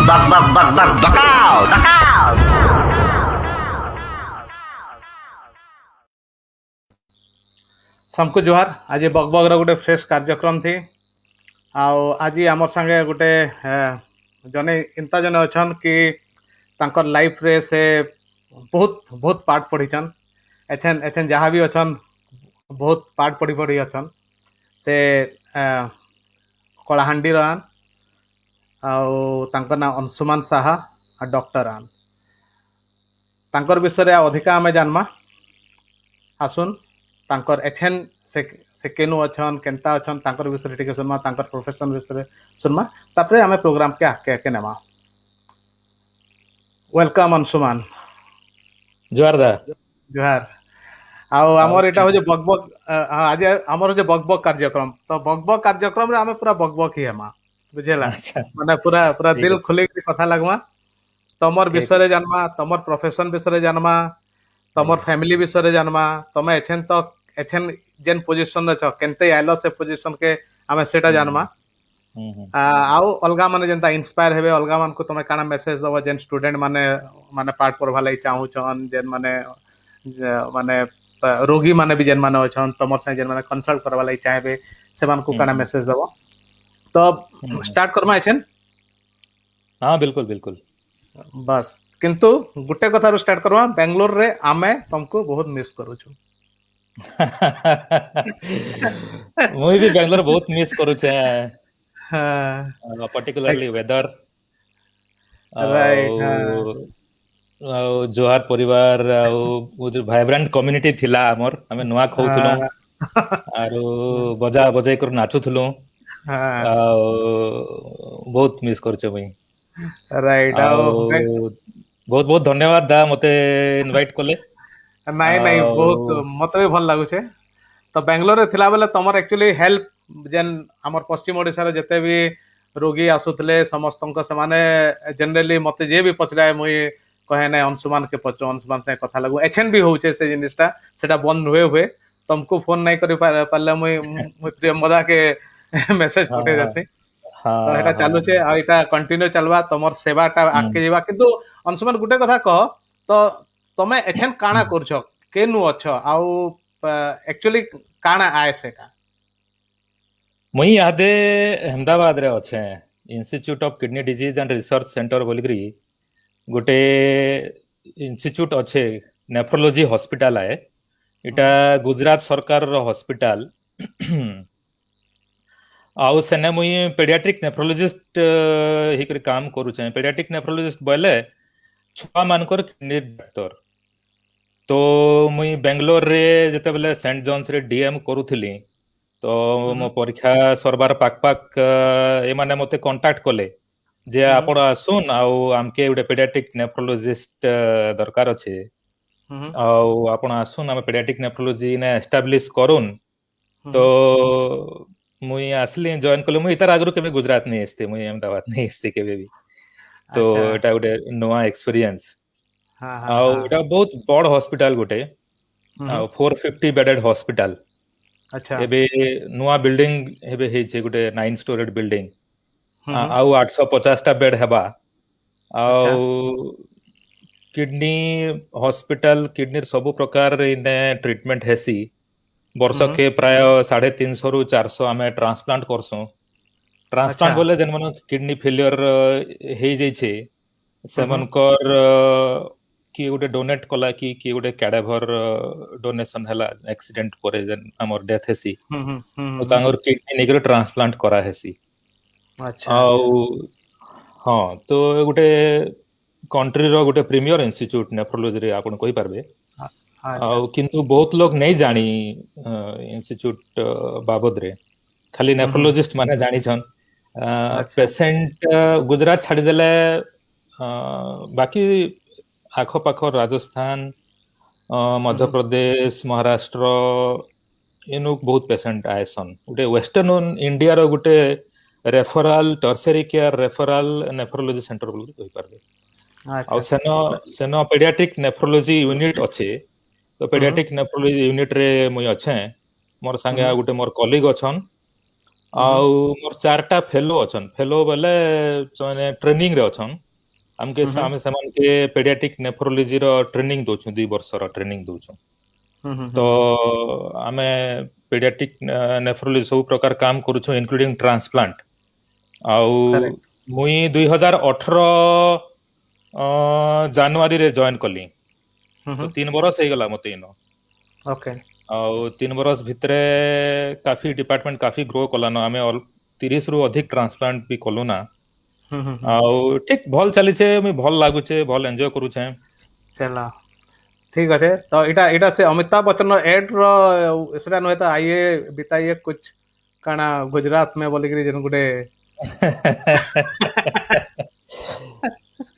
Bakaw! Bakaw! सबको जोहार आज बगबगर गोटे फ्रेश कार्यक्रम थी आज आमर संगे गोटे जने इंता जने अच्छन कि तांकर लाइफ रे से बहुत बहुत पाठ पढ़ीचन एछन एछन जहाँ भी अच्छन बहुत पाठ पढ़ी पढ़ी अच्छन से कलाहांडी रान तांकर ना अंशुमान साहा और डॉक्टर रान तांकर विषय अधिका आमे जानमा आसुन तांकर एछन से केनु अच्छन केंता अच्छन तांकर विषय टिके सुनमा तांकर प्रोफेशन विषय सुनमा तापरे आमे प्रोग्राम के आके आके नेमा वेलकम अंशुमान जोहार दा जोहार आउ हमर एटा हो जे बकबक आज हमर जे बकबक कार्यक्रम तो बकबक कार्यक्रम रे आमे पूरा बकबक ही हेमा बुझेला अच्छा माने पूरा पूरा ठीक दिल अछि खुली के कथा लगमा तमर ठीक विषय रे जानमा तमर प्रोफेशन विषय रे जानमा तमर आज्ञा फैमिली विषय रे जानमा तमे एछन तो एछन जेन पोजीशन रे छ केनते आइलो से पोजीशन के आमे सेटा जानमा आउ अलगा माने जेनता इंस्पायर हेबे अलगा मान को तमे काना मेसेज दबो जेन स्टूडेंट माने माने पाठ पढ़वा lai चाहू छन जेन माने माने रोगी माने भी जेन माने अछन तमर से जेन माने कंसल्ट करवा lai चाहेबे से मान को काना मेसेज दबो तो स्टार्ट करमा एछन हाँ बिल्कुल बिल्कुल बस किंतु गुटे कथा रो स्टार्ट करवा बेंगलोर रे आमे तुमको बहुत मिस करू छु मुई भी बेंगलोर बहुत मिस करू छे हाँ पर्टिकुलरली वेदर राइट जोहार परिवार वो जो वाइब्रेंट कम्युनिटी थिला हमर हमें नुआ खौथुलो आरो बजा बजाई कर नाचुथुलो बहुत मिस करू छे मुई राइट बहुत बहुत धन्यवाद दा मते इनवाइट कले नाई नाई बहुत मत भी भल लागु छे तो बेंगलोर रे थिला बेले तमर एक्चुअली हेल्प जेन हमर पश्चिम ओडिसा रे जते भी रोगी आसुतले समस्तंक से माने जनरली मते जे भी पचराय मुई कहे नै अंशुमान के पचरो अंशुमान से कथा लागु एछन भी होउछे से जिनिसटा सेटा बंद हुए हुए तुमको फोन नहीं करि पाले मुई मुई प्रियमदा के मेसेज पठे जासी तो एटा चालू छे आ एटा कंटिन्यू चलवा तमर सेवाटा आके जेबा किंतु अंशुमान गुटे कथा कह तो तमे एछन काना करछो केनु अछो आउ एक्चुअली काना आए सेटा मुई यादे अहमदाबाद रे अच्छे institute of kidney disease and research centre बोलकरी गोटे इंस्टीट्यूट अच्छे नेफ्रोलॉजी हॉस्पिटल है इटा गुजरात सरकार रो हॉस्पिटल आउ सेने मुई पेडियाट्रिक नेफ्रोलॉजिस्ट हिकर काम करू छे पेडियाट्रिक नेफ्रोलॉजिस्ट बोले छुआ मानकर किडनी डॉक्टर तो मुई बेंगलोर रे जते बेले सेंट जॉन्स रे डीएम करूथिली तो मो परीक्षा सरबार पाक पाक ए माने मते कांटेक्ट कले जे आपण आसुन आउ आमके उडे पेडियाट्रिक नेफ्रोलॉजिस्ट दरकार अछि आउ आपण आसुन हम पेडियाट्रिक नेफ्रोलॉजी ने एस्टैब्लिश करून तो मुई असली जॉइन कले मुई इतर आगरो केबे गुजरात नहीं आस्ते मुई अहमदाबाद नहीं आस्ते केबे भी तो एटा उडे नोआ एक्सपीरियंस आउ एटा बहुत बड़ हॉस्पिटल गोटे 450 बेडेड हॉस्पिटल अच्छा एबे नुआ बिल्डिंग हेबे हे छे गोटे 9 स्टोरेड बिल्डिंग आउ 850 टा बेड हेबा आउ किडनी हॉस्पिटल किडनी सब प्रकार इने ट्रीटमेंट हेसी वर्ष के प्राय 350 रु 400 आमे ट्रांसप्लांट करसो ट्रांसप्लांट बोले जन मन किडनी फेलियर हे जाय छे सेमनकर कि गोटे डोनेट कला कि गोटे कैडेवर डोनेशन हला एक्सीडेंट करे जन हमर डेथ हेसी तो तांगर किडनी नेगर ट्रांसप्लांट करा हेसी अच्छा हां तो गोटे कंट्री रो गोटे प्रीमियर इंस्टीट्यूट नेफ्रोलॉजी रे आपण कहि परबे किंतु बहुत लोग नहीं जानी इंस्टीट्यूट बाबद रे खाली नेफ्रोलॉजिस्ट माने जानी छन पेशेंट गुजरात छाड़ी देले बाकी आखो पाखो राजस्थान मध्य प्रदेश महाराष्ट्र इनु बहुत पेशेंट आएसन गोटे वेस्टर्न इंडिया रो गोटे referral tertiary care referral nephrology centre बोल कहि परबे आ सेनो पेडियाट्रिक नेफ्रोलॉजी यूनिट अच्छे तो पेडियाट्रिक नेफ्रोलॉजी यूनिट रे मुई अच्छे मोर संगे गोटे मोर कलीग अछन ଆଉ ମୋର ଚାରିଟା ଫେଲୋ ଅଛନ୍ ଫେଲୋ ବୋଲେ ସେମାନେ ଟ୍ରେନିଂ ରେ ଅଛନ୍ ଆମେ ସେମାନଙ୍କୁ ପେଡିଆଟ୍ରିକ ନେଫ୍ରୋଲୋଜି ର ଟ୍ରେନିଂ ଦଉଛୁ 2 ବର୍ଷର ଟ୍ରେନିଂ ଦଉଛୁ ତ ଆମେ ପେଡିଆଟ୍ରିକ ନେଫ୍ରୋଲୋଜି ସବୁ ପ୍ରକାର କାମ କରୁଛୁ ଇନକ୍ଲୁଡିଂ ଟ୍ରାନ୍ସପ୍ଲାଣ୍ଟ ଆଉ करेक्ट ମୁଇଁ 2018 ଜାନୁଆରୀରେ ଜଏନ୍ କଲି ତ 3 ବର୍ଷ ହେଇଗଲା ମତେ ଇନ ओके ଆଉ 3 ବର୍ଷ ଭିତରେ କାଫି ଡିପାର୍ଟମେଣ୍ଟ କାଫି ଗ୍ରୋ କଲାନ ଆମେ 30ରୁ ଅଧିକ ଟ୍ରାନ୍ସପ୍ଲାଣ୍ଟ ବି କଲୁ ନା ଆଉ ଠିକ ଭଲ ଚାଲିଛେ ମୁଇଁ ଭଲ ଲାଗୁଛେ ଭଲ ଏନ୍ଜୟ କରୁଛେ चला ठीक अच्छे तो इटा इटा से अमिताभ बच्चन एड रो सेटा नुहे तो आइए बिताइए कुछ काना गुजरात में बोली कि जन गुटे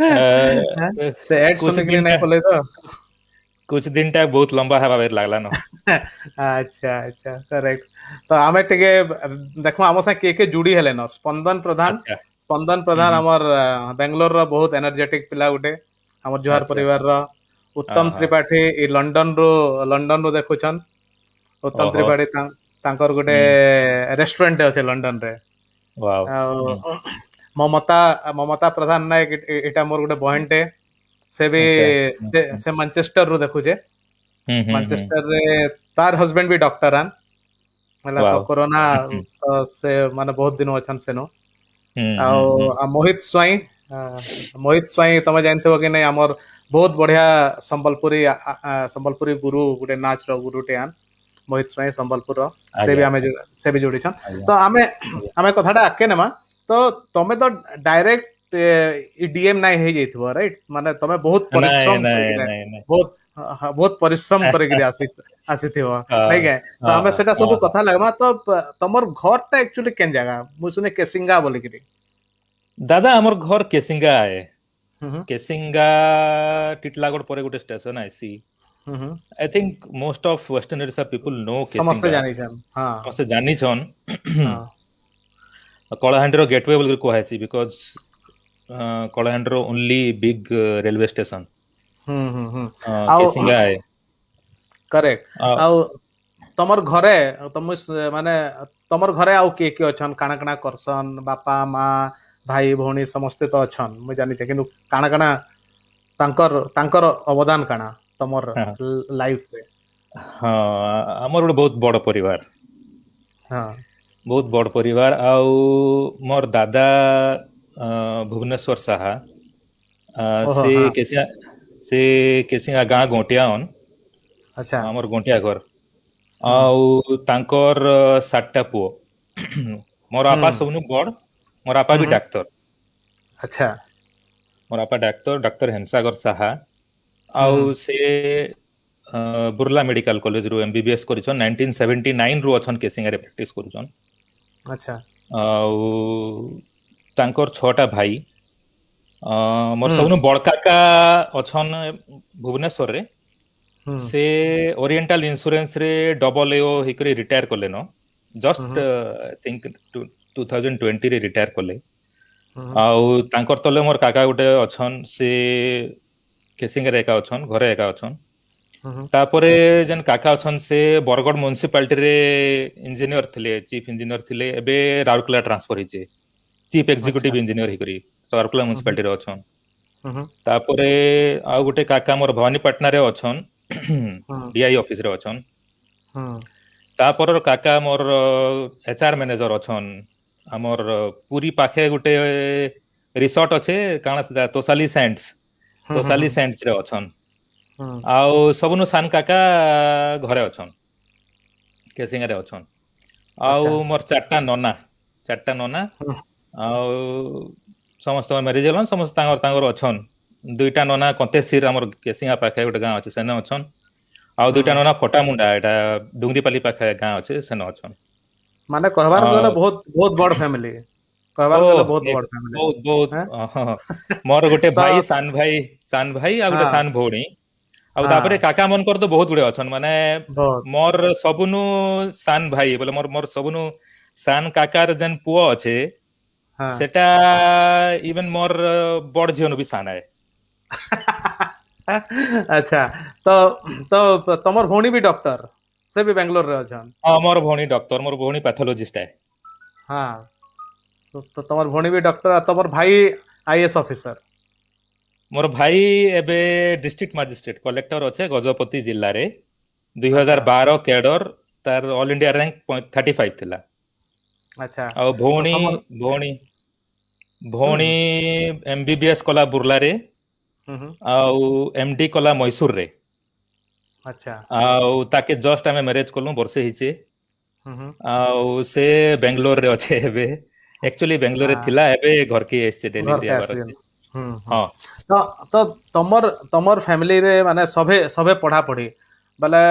से एड कुछ सुने के लिए दिन नहीं पले तो कुछ दिन टा बहुत लंबा है बाबे लागला न अच्छा अच्छा करेक्ट तो आमे टिके देखो आमो से के जुड़ी हेले न अच्छा स्पंदन प्रधान हमर बेंगलोर रो बहुत एनर्जेटिक पिला गुटे हमर जोहार अच्छा परिवार रो हाँ उत्तम हाँ त्रिपाठी ई लंडन रो देखुछन उत्तम ओहो त्रिपाठी तांकर गुटे रेस्टोरेंट अच्छे लंडन रे वाव ଆଉ ममता ममता प्रधान नायक एटा मोर गुटे बहनटे से भी अच्छा से मैनचेस्टर रू देखुछे मैनचेस्टर रे तार हस्बैंड भी डॉक्टर आन ହେଲା ତ वाव कोरोना ତ ସେ ମାନେ ବହୁତ ଦିନ ଅଛନ୍ ସେନୁ ଆଉ हम्म ମୋହିତ ସ୍ୱାଇଁ ତମେ ଜାଣିଥିବ କି ନାଇଁ ଆମର ବହୁତ ବଢିଆ ସମ୍ବଲପୁରୀ ଗୁରୁ ଗୋଟେ ନାଚ ର ଗୁରୁଟେ ଆନ୍ ମୋହିତ ସ୍ୱାଇଁ ସମ୍ବଲପୁର ଆଜ୍ଞା ସେ ବି ଯୋଡ଼ିଛନ୍ ଆଜ୍ଞା ତ ଆମେ ଆଜ୍ଞା ଆମେ କଥାଟା ଆଗକେ ନେମା ତ ତମେ ତ ଡାଇରେକ୍ଟ ଡିଏମ ନାଇଁ ହେଇଯାଇଥିବ ରାଇଟ ମାନେ ତମେ ବହୁତ ନାଇଁ ପରିଶ୍ରମ ନାଇଁ କରିକିନା ନାଇଁ ନାଇଁ ବହୁତ ବହୁତ ପରିଶ୍ରମ କରିକିରି ଆସିଥିବ ନାଇଁ କେ ତ ହଁ ଆମେ ସେଟା ସବୁ ହଁ କଥା ଲାଗମା ତ ତମର ଘରଟା एक्चुअली କେନ୍ ଜାଗା ମୁଁ ଶୁନେ କେସିଙ୍ଗା ବୋଲିକିରି ଦାଦା ଆମର ଘର କେସିଙ୍ଗା ଆଏ ହୁଁ ହୁଁ କେସିଙ୍ଗା ଟିଟଲାଗଡ଼ ପରେ ଗୋଟେ ଷ୍ଟେସନ ଆଇସି ହୁଁ ହୁଁ I think most of Western Odisha people know ସମସ୍ତେ Kesinga ଜାଣିଛନ୍ ହଁ ସମସ୍ତେ ଜାନିଛନ୍ ହଁ କଳାହାଣ୍ଡିର ଗେଟୱେ ବୋଲି କୁହାହେସି ବିକଜ କଳାହାଣ୍ଡିର ଓନ୍ଲି ବିଗ୍ ରେଲୱେ ଷ୍ଟେସନ ହୁଁ ହୁଁ ହୁଁ ଆଉ କେସିଙ୍ଗା ଆଏ କରେକ୍ଟ ଆ- ଆଉ ତମର ଘରେ ତମ ମାନେ ତମର ଘରେ ଆଉ କିଏ କିଏ ଅଛନ୍ କାଣା କାଣା କରସନ୍ ବାପା ମା ଭାଇ ଭଉଣୀ ସମସ୍ତେ ତ ଅଛନ୍ ମୁଁ ଜାଣିଛେ କିନ୍ତୁ କାଣା କାଣା ତାଙ୍କର ଅବଦାନ କାଣା ତମର ଲାଇଫରେ ହଁ ଆମର ଗୋଟେ ବହୁତ ବଡ଼ ପରିବାର ହଁ ବହୁତ ବଡ଼ ପରିବାର ଆଉ ମୋର ଦାଦା ଭୁବନେଶ୍ୱର ସାହା ଓହୋ ସେ ହଁ କେସିଙ୍ଗା ସେ କେସିଙ୍ଗା ଗାଁ ଗଣ୍ଟିଆଅନ୍ ଆଚ୍ଛା ଆମର ଗଣ୍ଟିଆ ଘର ହୁଁ ଆଉ ତାଙ୍କର 7ଟା ପୁଅ ମୋର ହୁଁ ବାପା ସବୁନୁ ବଡ଼ ମୋର ବାପା ହୁଁ ବି ହୁଁ ଡାକ୍ତର ଆଚ୍ଛା ମୋର ବାପା ଡାକ୍ତର ହେମସାଗର ସାହା ହୁଁ ଆଉ ହୁଁ ସେ ବୁର୍ଲା ମେଡିକାଲ କଲେଜରୁ MBBS କରିଛନ୍ 1979 ରୁ ଅଛନ୍ କେସିଙ୍ଗାରେ ପ୍ରାକ୍ଟିସ କରୁଛନ୍ ଆଚ୍ଛା ଆଉ ତାଙ୍କର 6ଟା ଭାଇ ମୋର ହୁଁ ସବୁନୁ ବଡ଼ କାକା ଅଛନ୍ ଭୁବନେଶ୍ୱରରେ ହୁଁ ସେ ଓରିଏଣ୍ଟାଲ ଇନ୍ସୁରାନ୍ସରେ ଡବଲ ଏଓ ହେଇକରି ରିଟାୟାର କଲେନ ହୁଁ ଜଷ୍ଟ ହୁଁ 2020ରେ ରିଟାୟାର କଲେ ହୁଁ ଆଉ ତାଙ୍କର ତଲେ ମୋର କାକା ଗୋଟେ ଅଛନ୍ ସେ କେସିଙ୍ଗରେ ଏକା ଅଛନ୍ ଘରେ ଏକା ଅଛନ୍ ହୁଁ ତାପରେ ଯେନ୍ କାକା ଅଛନ୍ ସେ ବରଗଡ଼ ମ୍ୟୁନିସିପାଲିଟିରେ ଇଞ୍ଜିନିୟର ଥିଲେ ଚିଫ୍ ଇଞ୍ଜିନିୟର ଥିଲେ ଏବେ ରାଉରକେଲା ଟ୍ରାନ୍ସଫର ହେଇଛେ ଚିଫ୍ ଆଚ୍ଛା ଏକ୍ଜିକ୍ୟୁଟିଭ ଇଞ୍ଜିନିୟର ହେଇକରି ରାଉରକେଲା ହୁଁ ହୁଁ ମ୍ୟୁନିସିପାଲିଟିରେ ଅଛନ୍ ହୁଁ ତାପରେ ଆଉ ଗୋଟେ କାକା ମୋର ଭବାନୀପାଟଣାରେ ଅଛନ୍ ହୁଁ DI ଅଫିସରେ ଅଛନ୍ ହୁଁ ତାପରର କାକା ମୋର HR ମ୍ୟାନେଜର ଅଛନ୍ ଆମର ପୁରୀ ପାଖେ ଗୋଟେ ରିସର୍ଟ ଅଛେ କାଣା ସେଟା ତୋଷାଲି ସେଣ୍ଟସ୍ ହୁଁ ହୁଁ ତୋଷାଲି ସେଣ୍ଟସରେ ଅଛନ୍ ହୁଁ ଆଉ ସବୁନୁ ସାନ କାକା ଘରେ ଅଛନ୍ କେସିଙ୍ଗାରେ ଅଛନ୍ ଆଉ ଆଚ୍ଛା ମୋର ଚାରିଟା ନନା ହୁଁ ଆଉ ସମସ୍ତଙ୍କର ମ୍ୟାରେଜ ହେଲାଣି ସମସ୍ତେ ତାଙ୍କର ତାଙ୍କର ଅଛନ୍ ଦୁଇଟା ନନା କନ୍ତେସିର ଆମର କେସିଙ୍ଗା ପାଖେ ଗୋଟେ ଗାଁ ଅଛି ସେନେ ଅଛନ୍ ଆଉ ହୁଁ ଦୁଇଟା ନନା ଫଟାମୁଣ୍ଡା ଏଟା ଡୁଙ୍ଗରିପାଲି ପାଖେ ଗାଁ ଅଛି ସେନେ ଅଛନ୍ ମାନେ କହିବାର ଗଲେ ଆଉ ବହୁତ ବହୁତ ବଡ ଫ୍ୟାମିଲି ଓ କହିବାର ଗଲେ ବହୁତ ବଡ ଫ୍ୟାମିଲି ବହୁତ ବହୁତ ହଁ ମୋର ଗୋଟେ ତ ସାନ ଭାଇ ଆଉ ଗୋଟେ ହଁ ସାନ ଭଉଣୀ ଆଉ ହଁ ତାପରେ କାକା ମାନଙ୍କର ତ ବହୁତ ଗୁଡେ ଅଛନ୍ ମାନେ ବହୁତ ମୋର ସବୁନୁ ସାନ ଭାଇ ବୋଲେ ମୋର ସବୁନୁ ସାନ କାକାର ଯେନ୍ ପୁଅ ଅଛେ ହଁ ସେଟା ଇଭେନ ମୋର ବଡ ଝିଅନୁ ବି ସାନ ଏ ଆଚ୍ଛା ତ ତ ତମର ଭଉଣୀ ବି ଡକ୍ଟର ସେ ବି ବାଙ୍ଗାଲୋରରେ ଅଛନ୍ ହଁ ମୋର ଭଉଣୀ ଡକ୍ଟର ମୋର ଭଉଣୀ ପାଥୋଲୋଜିଷ୍ଟ ଏ हाँ तो तमर भौणी भी डॉक्टर आ तमर भाई आईएएस ऑफिसर। मोर भाई एबे डिस्ट्रिक्ट मजिस्ट्रेट कलेक्टर अच्छे गजपति जिल्ला रे अच्छा 2012 कैडर तार ऑल इंडिया रैंक 35 थिला। अच्छा ଆଉ तो ଭଉଣୀ समर ଭଉଣୀ हम्म ଭଉଣୀ MBBS କଲା ବୁର୍ଲାରେ हम्म। ଆଉ MD କଲା ମଇସୁରରେ। अच्छा ଆଉ ତାକେ ଜଷ୍ଟ ଆମେ ମ୍ୟାରେଜ କଲୁ ବର୍ଷେ ହେଇଛେ। हम्म। ଆଉ ସେ ବାଙ୍ଗାଲୋରରେ ଅଛେ ଏବେ। ଆକ୍ଚୁଆଲି ବାଙ୍ଗାଲୋରରେ हाँ ଥିଲା ଏବେ घरके ଆସିছে घर ଡେଲିଭରି के ହେବାର आसीगल। ଅଛି। हम्म। ହଁ तो तमर तमर फैमिली रे माने सभे सभे पढ़ा पढ़ी बोले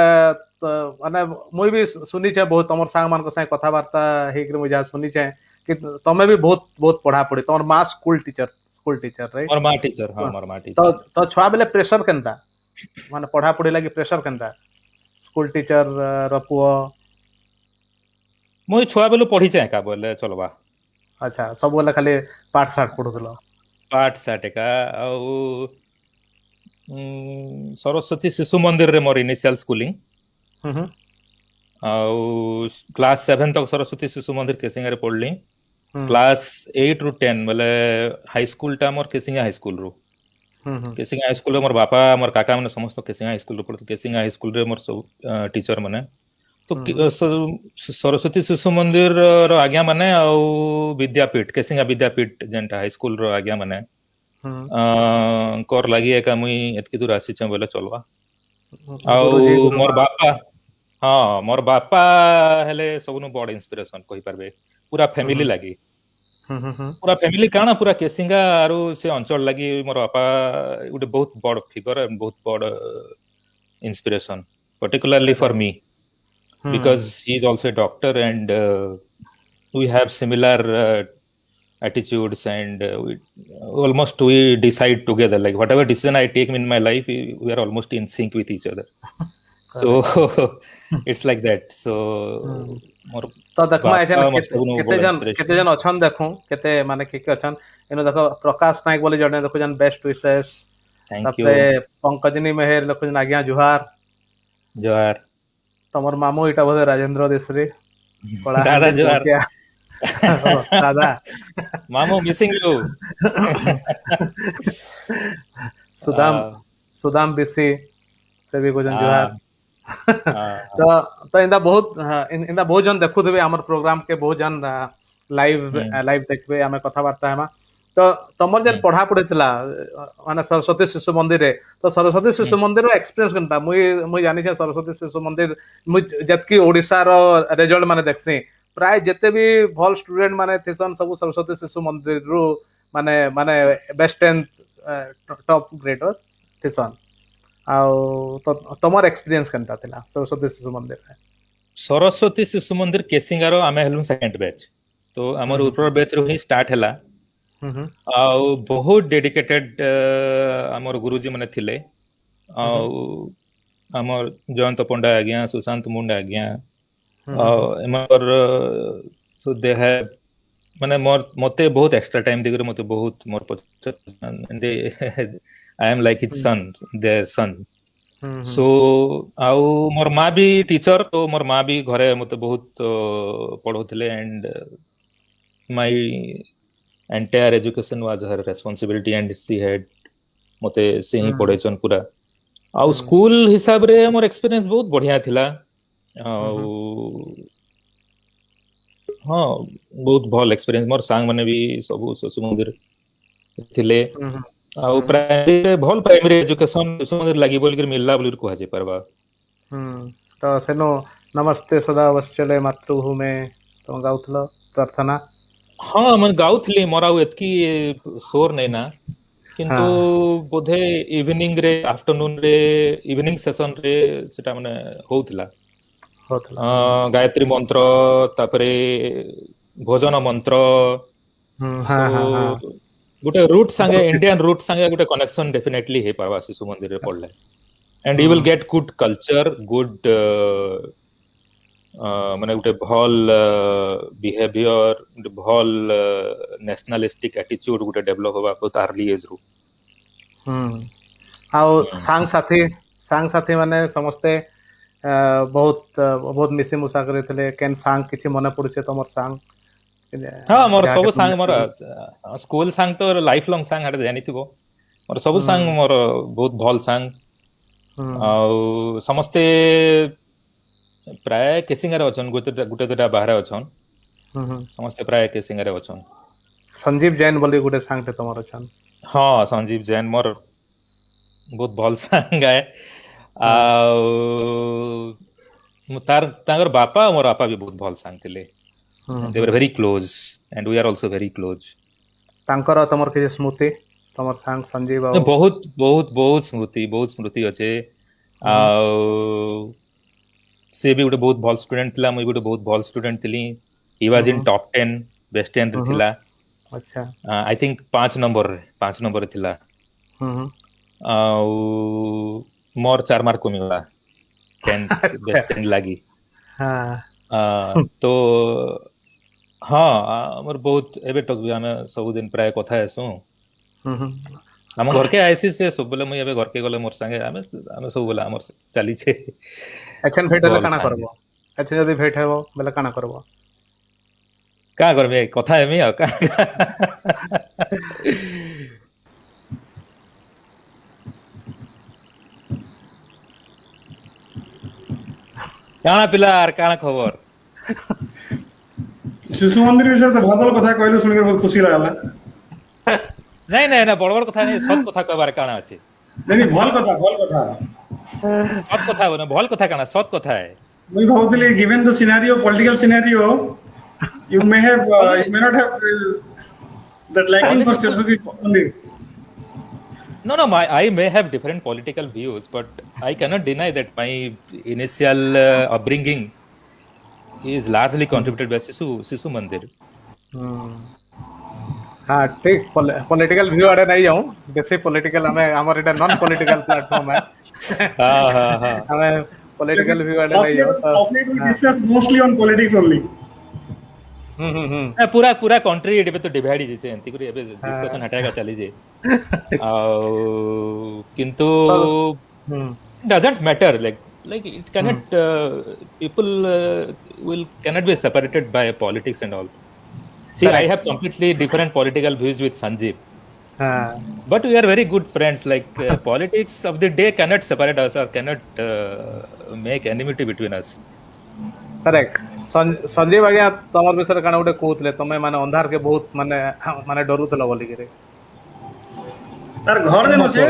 तो माने मुई भी सुनी छे बहुत तमर सांग मान संग कथाबार्ता हेक रे मुई जा सुनी छे कि तमे भी बहुत बहुत पढ़ा पढ़ी तमर माँ स्कूल टीचर राइट। ମୋର ମା ଟିଚର ହଁ ମୋର ମା तो ଟିଚର। तो छुआ बेले प्रेशर केनता माने पढ़ा पढ़ी लगी प्रेशर केनता स्कूल टीचर रो पुओ। ମୁଇଁ ଛୁଆ ବେଲୁ ପଢିଛେ ଏକା ବୋଇଲେ ଚଲବା। अच्छा सब बेले खाली पाठ साठ पढ़ुथलो। ପାଠ ସାଠ ଏକା ଆଉ ସରସ୍ୱତୀ ଶିଶୁ ମନ୍ଦିରରେ ମୋର ଇନିସିଆଲ ସ୍କୁଲିଂ। हम्म ଆଉ କ୍ଲାସ 7 ତକ ସରସ୍ୱତୀ ଶିଶୁ ମନ୍ଦିର କେସିଙ୍ଗାରେ ପଢଲି। हम्म କ୍ଲାସ 8 ରୁ 10 ବୋଲେ ହାଇସ୍କୁଲଟା ମୋର କେସିଙ୍ଗା ହାଇସ୍କୁଲରୁ। हम्म। କେସିଙ୍ଗା ହାଇସ୍କୁଲରେ ମୋର ବାପା ମୋର କାକା ମାନେ ସମସ୍ତ କେସିଙ୍ଗା ହାଇସ୍କୁଲରେ ପଢୁଥିଲେ। କେସିଙ୍ଗା ହାଇସ୍କୁଲରେ ମୋର ସବୁ ଟିଚର ମାନେ ତ हम्म ସରସ୍ୱତୀ ଶିଶୁ ମନ୍ଦିରର ଆଜ୍ଞା ମାନେ ଆଉ ବିଦ୍ୟାପୀଠ କେସିଙ୍ଗା ବିଦ୍ୟାପୀଠ ଯେନ୍ଟା ହାଇସ୍କୁଲର ଆଜ୍ଞା ମାନେ हम्म। ଙ୍କର ଲାଗି ଏକା ମୁଇଁ ଏତ୍କି ଦୂର ଆସିଛେ ବୋଇଲେ ଚଲବା। ଆଉ गुरुजी ମୋର गुरुमा। ବାପା ହଁ ମୋର ବାପା ହେଲେ ସବୁନୁ ବଡ ଇନ୍ସପିରେସନ କହିପାରିବେ ପୁରା ଫ୍ୟାମିଲି हम्म ଲାଗି। हम्म। ପୁରା ଫ୍ୟାମିଲି କାଣା ପୁରା କେସିଙ୍ଗା ଆରୁ ସେ ଅଞ୍ଚଳ ଲାଗି ମୋର ବାପା ଗୋଟେ ବହୁତ ବଡ ଫିଗର ବହୁତ ବଡ inspiration, particularly for अच्छा me, because hmm he is also a doctor and we have similar attitudes and we decide together. Like whatever decision I take in my life, we are almost in sync with each other. So correct correct. it's like that. So हम्म ମୋର तो देखमा ବାପା एछन ମୋର ସବୁଠୁ ବଡ केते inspiration. जन अछन देखू केते माने के अछन एनो देखो प्रकाश नायक बोली जने देखो जन बेस्ट विशेष Thank तापरे you. पंकजनी मेहर देखो जन आज्ञा जुहार जोहार तमर मामू इटा बोधे राजेंद्र देशरी दादा कलाहांडी जोहार कोटिया दादा मामू मिसिंग यू सुदाम सुदाम बिसी से भी गोजन जुहार। हाँ हाँ तो इंदा बहुत इंदा बहुत जन देखुथिबे हमर प्रोग्राम के बहुत जन लाइव हम्म लाइव देखबे हमें कथाबार्ता हेमा। तो तमर जन हम्म पढ़ा पढ़ी थिला माने सरस्वती शिशु मंदिर रे तो सरस्वती हम्म शिशु मंदिर रो एक्सपीरियंस केनता मुई मुई जानि छे सरस्वती शिशु मंदिर मुई जतकी ओडिसा रो रिजल्ट माने देखसी प्राय जेते भी भल स्टूडेंट माने थिसन सब सरस्वती शिशु मंदिर रु माने माने बेस्ट 10 टॉप ग्रेड थिसन। ଆଉ ତମର ଏକ୍ସପିରିଏନ୍ସ କେନ୍ତା ଥିଲା ସରସ୍ୱତୀ ଶିଶୁ ମନ୍ଦିରରେ? ସରସ୍ୱତୀ ଶିଶୁ ମନ୍ଦିର କେସିଙ୍ଗାର ଆମେ ହେଲୁ ସେକେଣ୍ଡ ବ୍ୟାଚ୍ ତ ହୁଁ ଆମର ଉପର ବ୍ୟାଚ୍ ରୁ ହିଁ ଷ୍ଟାର୍ଟ ହେଲା। ହୁଁ ହୁଁ ଆଉ ବହୁତ ଡେଡିକେଟେଡ ଆମର ଗୁରୁଜୀ ମାନେ ଥିଲେ। ହୁଁ ଆଉ ଆମର ଜୟନ୍ତ ପଣ୍ଡା ଆଜ୍ଞା ସୁଶାନ୍ତ ମୁଣ୍ଡା ଆଜ୍ଞା ହୁଁ ଆଉ ହୁଁ ଏମାନଙ୍କର so they have ମାନେ ମତେ ବହୁତ ଏକ୍ସଟ୍ରା ଟାଇମ ଦେଇକରି ମତେ ବହୁତ ମୋର ଆଇ ଏମ୍ ଲାଇକ୍ ହିଜ ହୁଁ ସନ୍ ଦେୟାର ସନ୍। ହୁଁ ହୁଁ ସୋ ଆଉ ମୋର ମା ବି ଟିଚର ତ ମୋର ମା ବି ଘରେ ମତେ ବହୁତ ପଢଉଥିଲେ and my entire education was her responsibility and she had ମତେ ସେ ହିଁ ହୁଁ ପଢେଇଛନ୍ ପୁରା। ଆଉ ହୁଁ ସ୍କୁଲ ହିସାବରେ ମୋର ଏକ୍ସପିରିଏନ୍ସ ବହୁତ ବଢିଆ ଥିଲା। ହୁଁ ଆଉ ହୁଁ ହଁ ବହୁତ ଭଲ ଏକ୍ସପିରିଏନ୍ସ ମୋର ସାଙ୍ଗ ମାନେ ବି ସବୁ ଶିଶୁ ମନ୍ଦିର ଥିଲେ। ହୁଁ ହୁଁ ଆଉ ହୁଁ ପ୍ରାଇମେରୀ ଭଲ ପ୍ରାଇମେରୀ ଏଜୁକେସନ ଶିଶୁ ମନ୍ଦିର ଲାଗି ବୋଲିକରି ମିଳିଲା ବୋଲି କୁହାଯାଇ ପାରବା। ହୁଁ ତ ସେନୁ ନମସ୍ତେ ସଦା ବତ୍ସଲେ ମାତୃଭୂମେ ତମ ଗାଉଥିଲ ପ୍ରାର୍ଥନା। ହଁ ମୁଁ ଗାଉଥିଲି ମୋର ଆଉ ଏତିକି ସୋର ନାଇଁ ନା ହଁ କିନ୍ତୁ ବୋଧେ ଇଭିନିଂ ରେ ଆଫ୍ଟରନୁନ ରେ ଇଭିନିଂ ସେସନ ରେ ସେଟା ମାନେ ହଉଥିଲା। ହଉଥିଲା ହୁଁ ଗାୟତ୍ରୀ ମନ୍ତ୍ର ତାପରେ ଭୋଜନ ମନ୍ତ୍ର ହୁଁ ହଁ ସୋ ହଁ ହଁ ଗୋଟେ ରୁଟ ସାଙ୍ଗେ ବହୁତ କିଛି ଇଣ୍ଡିଆନ ରୁଟ ସାଙ୍ଗେ ଗୋଟେ କନେକ୍ସନ ଡେଫିନେଟଲି ହେଇପାରବା ଶିଶୁ ମନ୍ଦିରରେ ପଢିଲେ and you ହୁଁ will get good culture good ମାନେ ଗୋଟେ ଭଲ ବିହେଭିଅର ଗୋଟେ ଭଲ ନ୍ୟାସନାଲିଷ୍ଟିକ ଆଟିଚ୍ୟୁଡ ଗୋଟେ ଡେଭଲପ ହବା ବହୁତ ଆର୍ଲି ଏଜ ରୁ। ହୁଁ ଆଉ ସାଙ୍ଗସାଥି ମାନେ ସମସ୍ତେ ବହୁତ ବହୁତ ମିଶି ମୁଶା କରିଥିଲେ କେନ୍ ସାଙ୍ଗ କିଛି ମନେ ପଡୁଛେ ତମର ସାଙ୍ଗ हाँ मोर ଯାହାକେ ସବୁ ତୁମେ ସାଙ୍ଗ मोर स्कूल साଙ୍ଗ तो लाइफ लॉन्ग साଙ୍ଗ हाडे जानिथिबो मोर ସବୁ ସାଙ୍ଗ मोर बहुत भल साଙ୍ଗ ଆଉ ସମସ୍ତେ ପ୍ରାୟ କେସିଙ୍ଗାରେ ଅଛନ୍ ଗୋଟେ ଗୋଟେ ଦୁଇଟା ବାହାରେ ଅଛନ୍ ସମସ୍ତେ ପ୍ରାୟ କେସିଙ୍ଗାରେ ଅଛନ୍ ସଞ୍ଜୀବ ଜୈନ ବୋଲି ଗୋଟେ ସାଙ୍ଗଟେ ତମର ଅଛନ୍ ହଁ ସଞ୍ଜୀବ ଜୈନ ମୋର ବହୁତ ଭଲ ସାଙ୍ଗ ଆଏ ଆଉ ତାଙ୍କର ବାପା ଆଉ ମୋର ବାପା ବି ବହୁତ ଭଲ ସାଙ୍ଗ ଥିଲେ they were very close and we are also very close ତାଙ୍କର ତମର କିଛି ସ୍ମୃତି ତମର ସାଙ୍ଗ ସଞ୍ଜୀବ ଆଉ ବହୁତ ବହୁତ ବହୁତ ସ୍ମୃତି ଅଛେ ଆଉ ସେ ବି ଗୋଟେ ବହୁତ ଭଲ ଷ୍ଟୁଡେଣ୍ଟ ଥିଲା ମୁଁ ବି ଗୋଟେ ବହୁତ ଭଲ ଷ୍ଟୁଡେଣ୍ଟ ଥିଲି he was in top 10 best 10 ରେ ଥିଲା ଆଚ୍ଛା I think 5 ନମ୍ବରରେ ଥିଲା ଆଉ ମୋର 4 ମାର୍କ କମିଗଲା 10 ବେଷ୍ଟ 10 ଲାଗି ତ ହଁ ଆମର ବହୁତ ଏବେ ତକ ବି ଆମେ ସବୁଦିନ ପ୍ରାୟ କଥା ହେସୁଁ ଆମ ଘରକେ ଆଇସି ସେ ସବୁବେଳେ ମୁଇଁ ଏବେ ଘରକେ ଗଲେ ମୋର ସାଙ୍ଗେ ଆମେ ଆମେ ସବୁବେଳେ ଆମର ଚାଲିଛେ ଏଛେନ୍ ଭେଟ ହେଲେ ଭଲ କାଣା ସାଙ୍ଗେ କରବ ଏଛେନ୍ ଯଦି ଭେଟ ହେବ ବେଲେ କାଣା କରବ କାଁ କରମି କଥା ହେମି ଆଉ କାଣା ପିଲା ଆର କାଣା ଖବର ଶିଶୁ ମନ୍ଦିର ବିଷୟରେ ତ ଭଲ ଭଲ କଥା କହିଲେ ଶୁଣିକି ବହୁତ ଖୁସି ଲାଗଲା ନାଇଁ ନାଇଁ ନା ବଡ ବଡ କଥା ନାଇଁ ସତ କଥା କହିବାର କାଣା ଅଛି ନାଇଁ ଭଲ କଥା ଭଲ କଥା ସତ କଥା ବୋଲେ ଭଲ କଥା କାଣା ସତ କଥା ହେ ମୁଁ ଭାବୁଥିଲି given the scenario political scenario you may have you may not have that liking for Political Saraswati Mandir no I may have different political views but I cannot deny that my initial upbringing is largely contributed by शिशु मंदिर हाँ ठीक political view आड़े नहीं जाऊं बेसी political हमें हमारे इधर नॉन पॉलिटिकल प्लेटफॉर्म है हाँ हाँ हाँ हमें पॉलिटिकल व्यू आड़े नहीं जाऊं तो of late we discuss mostly on politics only पूरा पूरा कंट्री एबे तो डिवाइड हिजे एंती करी एबे डिस्कशन हटाएगा चली जे किंतु doesn't matter like it cannot people will cannot be separated by politics and all see I have completely different political views with Sanjeev but we are very good friends like politics of the day cannot separate us or cannot make enmity between us correct Sanjeev आज्ञा तमर विषय काना गोटे कहूतले तमे माने अंधार के बहुत माने माने डरुतला बोली करे तार घर जेन अछि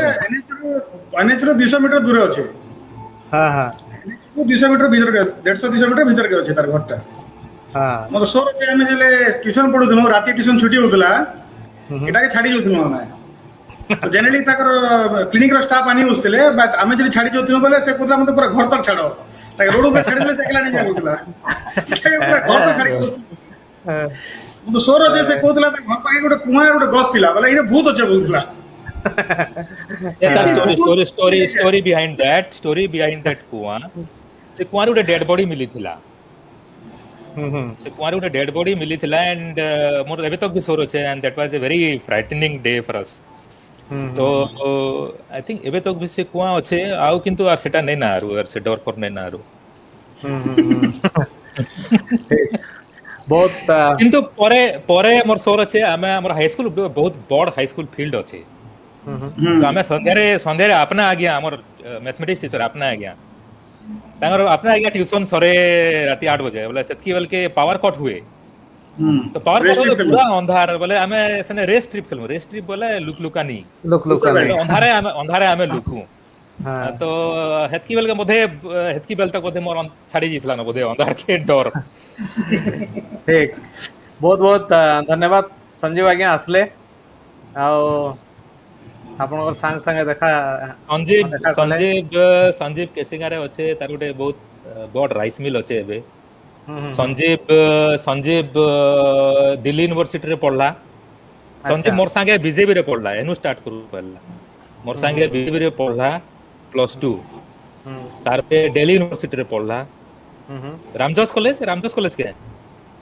एनएच रो 200 मीटर दूर अछि हां हां 200 मीटर भीतर के 150 200 मीटर भीतर के अछि तार घरटा हां मगर सोर के हम जेले ट्यूशन पढुथनो राती ट्यूशन छुट्टी होतला एटा के छाडी जोथनो हम तो जनरली ताकर क्लिनिक रो स्टाफ आनी उस्तले बट आमे जदी छाडी जोथनो बोले से कोतला मते पूरा घर तक छाडो ताके रोड पे छाडी देले से एकला नहीं जाउतला पूरा घर तक छाडी तो सोर जे से कोतला घर पाके गोटे कुआं गोटे गस थिला बोले इने भूत अछि बोलथिला story behind that कुआं से कुआं रे डेड बॉडी मिली थिला से कुआं रे डेड बॉडी मिली थिला एंड मोर एबे तक भी सोर अछि and that was a very frightening day for us तो आई थिंक एबे तक भी से कुआं अछि आउ किंतु आर सेटा नै ना आरु आर से डर पर नै ना आरु बहुत किंतु परे परे मोर सोर अछि आमे हमर हाई स्कूल बहुत बड़ हाई स्कूल फील्ड अछि तो आमे संध्यारे अपना आ गया हमर मैथमेटिक्स टीचर अपना आ गया तांगर अपना आ गया ट्यूशन सरे राती 8 बजे बोले सेतकी बेल के पावर कट हुए तो पावर कट होले पूरा अंधार बोले आमे सने रेस ट्रिप बोले लुकलुकानी अंधारे आमे लुकू तो हेतकी बेल के मधे हेतकी बेल तक मधे मोर छाड़ी जितला न मधे अंधार के डर ठीक बहुत बहुत धन्यवाद संजीव आज्ञा आसले आओ आपनकर संग संगे देखा संजीव केसिंगारे अच्छे तार गोटे बहुत बड़ राइस मिल अच्छे एबे संजीव दिल्ली यूनिवर्सिटी रे पढ़ला संजीव मोर संगे बीजेपी रे पढ़ला एनु स्टार्ट करू पहला मोर संगे बीजेपी रे पढ़ला +2 तार पे दिल्ली यूनिवर्सिटी रे पढ़ला रामजोस कॉलेज के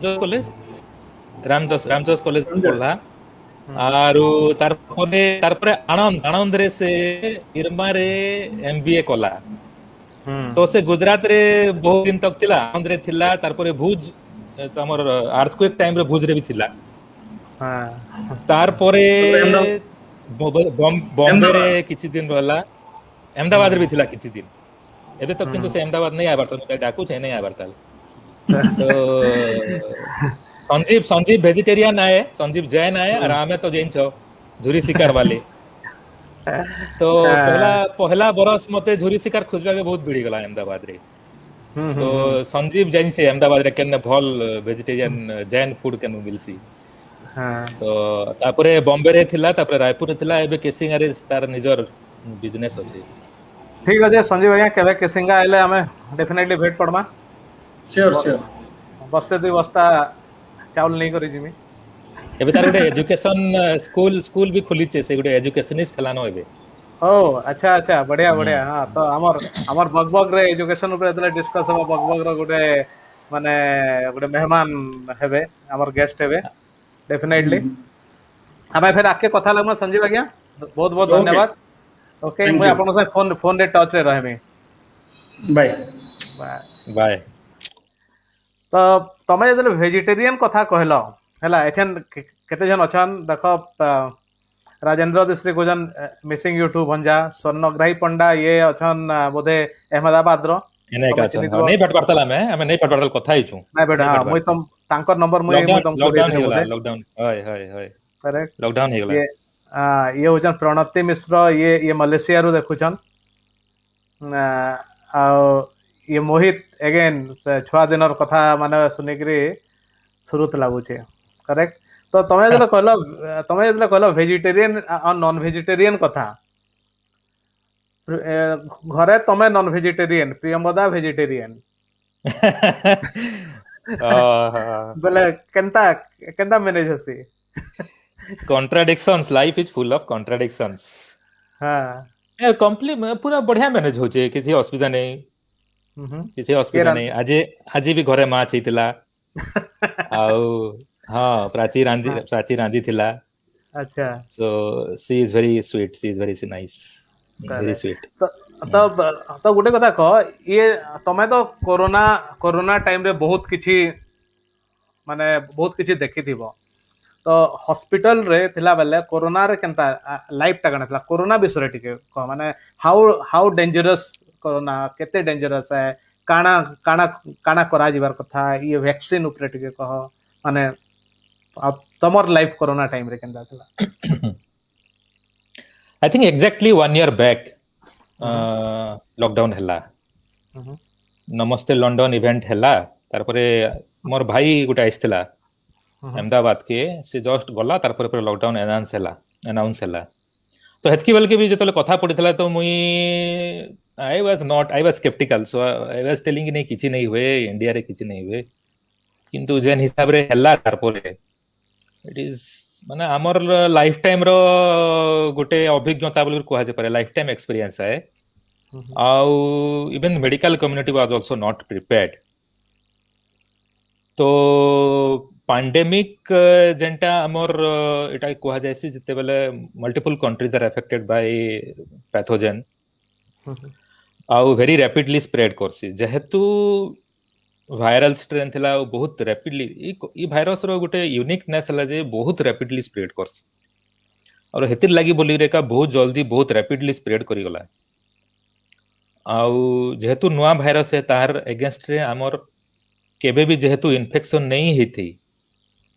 जो कॉलेज रामजोस कॉलेज पढ़ला आरो तारपरे आनंद रे से इरमा रे एमबीए कला तो से गुजरात रे बहुत दिन तक थिला आनंद रे थिला तारपरे भुज तो हमर अर्थक्वेक टाइम रे भुज रे भी थिला हाँ तार परे ତାପରେ बॉम्बे अहमदाबाद रे किछि दिन रहला अहमदाबाद रे भी थिला किछि दिन एबे तक किंतु से अहमदाबाद नहीं आबार तो डाकू छै नहीं आबार ताल तो संजीव वेजिटेरियन आए संजीव जैन आए और आमे तो जैन छो झुरी शिकार वाले तो पहला बरस मते झुरी शिकार खोजबा के बहुत भिड़ी गला अहमदाबाद रे तो संजीव जैन से अहमदाबाद रे केन भल वेजिटेरियन जैन फूड केन मिलसी हाँ तो तापरे बॉम्बे रे थिला तापरे रायपुर रे थिला एबे केसिंग रे तार निजर बिजनेस अछि ठीक अच्छे संजीव आज्ञा केवे केसिंगा आइले आमे डेफिनेटली भेट पड़मा ସିଓର ସିଓର बस्ते दुई बस्ता चाउल नहीं करी जिमी एबे तार गोटे एजुकेशन स्कूल भी खोली छे से गोटे एजुकेशनिस्ट हलानो एबे ओ अच्छा अच्छा बढ़िया बढ़िया हाँ तो हमर बगबग रे एजुकेशन ऊपर एतले डिस्कस हो बगबग रो गोटे माने गोटे मेहमान हेबे हमर गेस्ट हेबे डेफिनेटली हमें फिर आके कथा लगमा संजीव आज्ञा बहुत बहुत Okay. धन्यवाद ओके Thank मैं you. आपन से फोन रे टच रे रहमी ବାଇ बाय तो तमे जदे वेजिटेरियन कथा कहलो हला एछन केते जन अछन देखो राजेंद्र दिश्री गोजन मिसिंग यू टू भंजा स्वर्णग्राही पंडा ये अछन बोधे अहमदाबाद रो एने का चिन्हित अच्छा नहीं भट पड़तला मैं नहीं भट पड़तल कथा ही छु नहीं बेटा हाँ मुई तुम तांकर नंबर मुई तुमको लॉकडाउन देते हो गला बोधे लॉकडाउन हाय हाय हाय करेक्ट लॉकडाउन हो गला ये होचन प्रणति मिश्र ये मलेशिया रो देखुचन आ ये मोहित अगेन छुआ दिनर कथा माने सुनिकरी सुरुत लागुचे करेक्ट तो तमे जले कहलो वेजिटेरियन और नॉन वेजिटेरियन कथा घरे तमे नॉन वेजिटेरियन प्रियंवदा वेजिटेरियन बोले केनता केनता मैनेज हसी contradictions life is full of contradictions हाँ कंप्लीट पूरा बढ़िया मैनेज होचे किसी असुविधा नहीं किसी असुविधा नहीं आज भी घरे माछ हितला आउ हाँ प्राची रांधी थिला अच्छा so she is very sweet she is very nice very sweet तो गोटे कथा कह ये तमे तो कोरोना टाइम रे बहुत किछि माने बहुत किछि देखिथिबो तो हॉस्पिटल रे थिला बेले कोरोना रे केनता लाइफ टा कणतला कोरोना विषय टिके कह माने हाउ डेंजरस कोरोना केते डेंजरस है काना काना काना करा जिबार कथा ये वैक्सीन ऊपर टिके कह माने तमर लाइफ कोरोना टाइम रे केनता थिला I think exactly 1 year back lockdown हैला नमस्ते लंडन इवेंट हैला तार परे मोर भाई गुटा आइसथिला अहमदाबाद के से जस्ट गला तार परे लॉकडाउन अनाउंस हैला तो हेतकी बेल के भी जतले कथा पडिथला तो मुई I was skeptical so I was telling नहीं किछि नहीं हुए इंडिया रे किछि नहीं हुए किंतु जेन हिसाब रे हैला तार परे इट इज माने हमर लाइफ टाइम रो गोटे अभिज्ञता बोल कुहा जे पारे लाइफ टाइम एक्सपीरियंस है आउ even medical community was also not prepared to pandemic जेंटा हमर एटा कुहा जायसी जते बेले multiple countries are affected by pathogen आउ वेरी रैपिडली स्प्रेड करसी जेहेतु वायरल स्ट्रेन थिला बहुत रैपिडली ई वायरस रो गोटे यूनिकनेस हला जे बहुत रैपिडली स्प्रेड करसी और हेतिर लागि बोली रे का बहुत जल्दी बहुत रैपिडली स्प्रेड करी गला आउ जेहेतु नुआ वायरस है तार अगेंस्ट रे हमर केबे भी जेहेतु इन्फेक्शन नहीं ही थी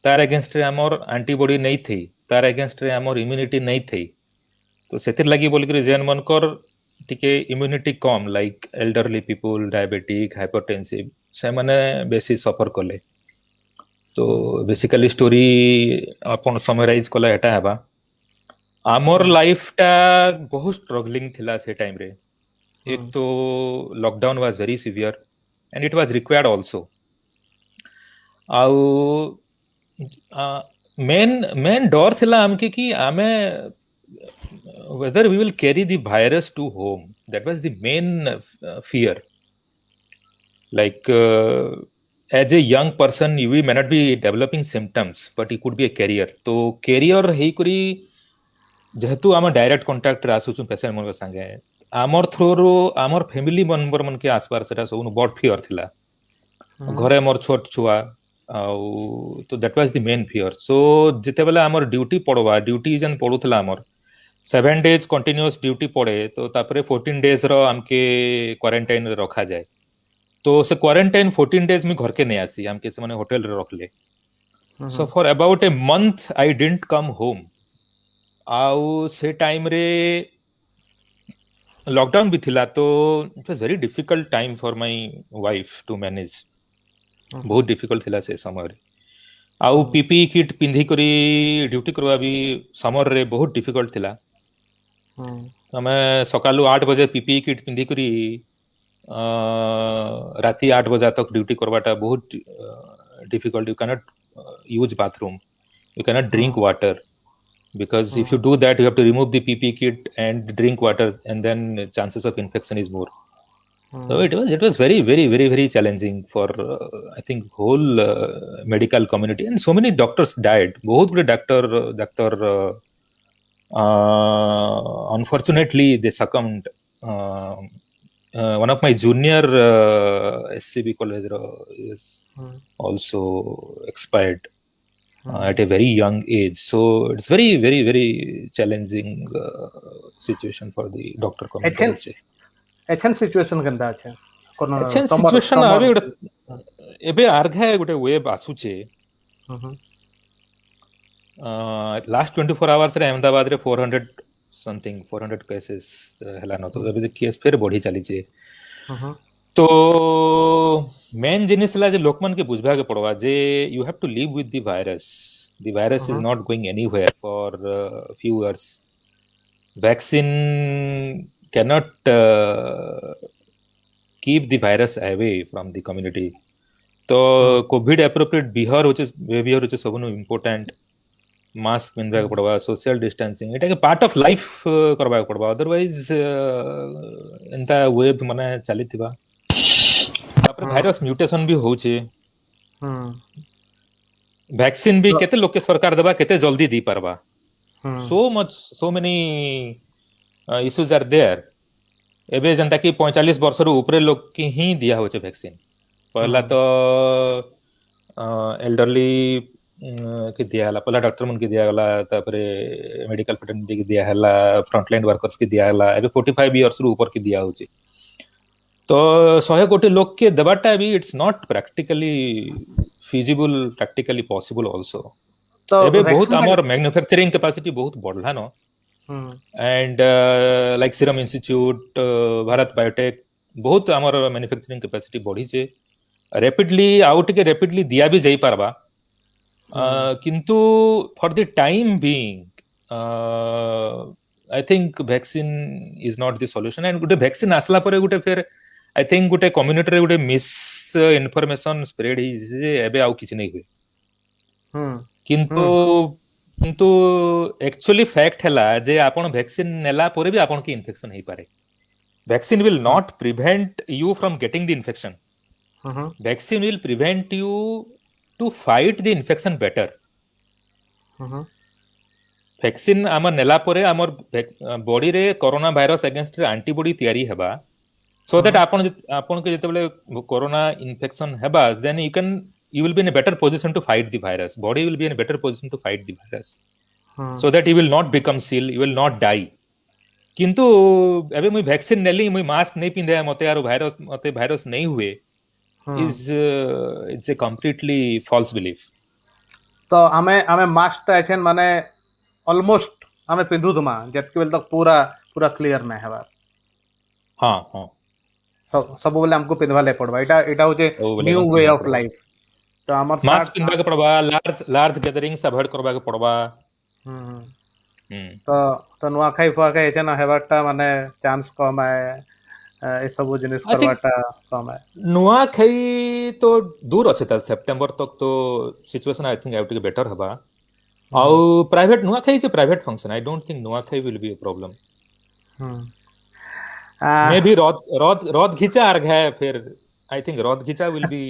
तार अगेंस्ट रे हमर एंटीबॉडी नहीं थी तार अगेंस्ट रे हमर इम्यूनिटी नहीं थी तो सेतिर लागि बोली के जेन मनकर टिके इम्यूनिटी कम like elderly people diabetic hypertensive से माने बेसी सफर कले तो बेसिकली स्टोरी अपन समराइज कला एटा हेबा आमर लाइफ टा बहुत स्ट्रगलिंग थिला से टाइम रे एक तो lockdown was very severe and it was required also आउ मेन डर थिला हमके कि आमे whether we will carry the virus to home that was the main fear like as a young person you may not be developing symptoms but it could be a carrier तो carrier हेई करी जेहेतु आम direct contact रे आसुछु patient मन संगे आमर through रो आमर family member मन के आसपास सेटा सब बड फियर थिला घरे मोर छोट छुआ आउ तो that was the main fear so जिते बेले हमर ड्यूटी पड़वा ड्यूटी जन पड़ुतला हमर 7 days कंटिन्यूअस ड्यूटी पड़े तो तापरे 14 days रो हमके क्वारंटाइन रे रखा जाए तो से क्वारंटाइन 14 days में घर के नहीं आसी हमके से माने होटल रे रखले so for about a month I didn't come home आउ से टाइम रे लॉकडाउन भी थिला तो it was very difficult time for my wife to manage बहुत डिफिकल्ट थिला से समय रे आउ पीपी किट पिंधी करी ड्यूटी करवा भी समर रे बहुत डिफिकल्ट थिला हमें सकालू 8 बजे पीपी किट पिंधी करी राति 8 बजे तक ड्यूटी करवाटा बहुत difficult you cannot use bathroom you cannot drink water because if you do that you have to remove the ppe kit and drink water and then chances of infection is more so it was very very very very challenging for I think whole medical community and so many doctors died bahut bade doctor unfortunately they succumbed one of my junior scb college is also expired at a very young age so it's very very very challenging situation for the doctor community I would say. एछन situation केनता अछि कोन अच्छा situation आबे एबे आर्घा गोटे web आसुचे last 24 hours रे अहमदाबाद रे 400 something 400 cases हला न तो एबे केस फिर बढ़ी चली छे तो मेन जिनिस ला जे लोकमन के बुझबा के पड़वा जे you have to live with the virus is not going anywhere for few years vaccine cannot keep the virus away from the community तो कोविड एप्रोप्रिएट बिहेवियर होचे सबनु इम्पोर्टेंट मास्क पिनबा के पड़वा सोशल डिस्टेंसिंग एटा के पार्ट ऑफ लाइफ करबा के पड़वा otherwise एंता web माने चलीथिबा तापर virus mutation भी होचे वैक्सीन भी केते लोग के सरकार देबा केते जल्दी दी परबा so many issues are there एबे जनता की 45 वर्ष रो ऊपर लोग की ही दिया होचे वैक्सीन पहला तो एल्डरली के दिया हला पहला डॉक्टर मन के दिया हला तापरे मेडिकल फ्रेटर्निटी के दिया हला फ्रंटलाइन वर्कर्स के दिया हला एबे 45 इयर्स रो ऊपर के दिया होचे तो 100 कोटी लोग के देबाटा भी it's not practically feasible practically possible also तो एबे बहुत हमर मैन्युफैक्चरिंग कैपेसिटी बहुत बढ़ला न and like Serum Institute Bharat Biotech बहुत हमर मैन्युफैक्चरिंग कैपेसिटी बढ़ी छे रैपिडली आउट के रैपिडली दिया भी जाई परबा किंतु for the time being I think vaccine is not the solution and Gute vaccine आसला परे गुटे फिर आई थिंक गुटे कम्युनिटी रे गुटे मिस इन्फॉर्मेशन स्प्रेड ही एबे आउ किछ नहीं हुए किंतु एक्चुअली फैक्ट हैला जे आपण वैक्सीन नेला परे भी आपण के इन्फेक्शन हेई पारे vaccine will not prevent you from getting the infection vaccine will prevent you to fight the infection better vaccine आम नेला परे आमर बॉडी रे कोरोना वायरस अगेंस्ट रे एंटीबॉडी तयारी हेबा सो दैट आपण के जेतेबेले कोरोना इन्फेक्शन हेबा then you will be in a better position to fight the virus body will be in a better position to fight the virus so that you will not become ill you will not die किंतु एबे मुई vaccine नेली मुई mask नहीं पिंधे मते यार virus नहीं हुए is it's a completely false belief तो हमें मास्क एछन माने ऑलमोस्ट हमें पिंधु दमा जत के बेल तक पूरा क्लियर नहीं हेबा हां सब बोले हमको पिंधवा ले पड़बा एटा होचे न्यू वे ऑफ लाइफ तो हमर मास्क पिनबा के पड़बा लार्ज गैदरिंग्स अवॉइड करबा के पड़बा तो नुआखाई फुआखाई एछन हेबाटा माने चांस कम है ए सब जिनिस करबाटा कम है नुआखाई तो दूर अछि त सितंबर तक तो सिचुएशन आई थिंक आउट के बेटर हबा आउ private Nuakhai J private function I don't think Nuakhai will be a problem may be रथ घिचा आर है फिर आई थिंक रथ घिचा will be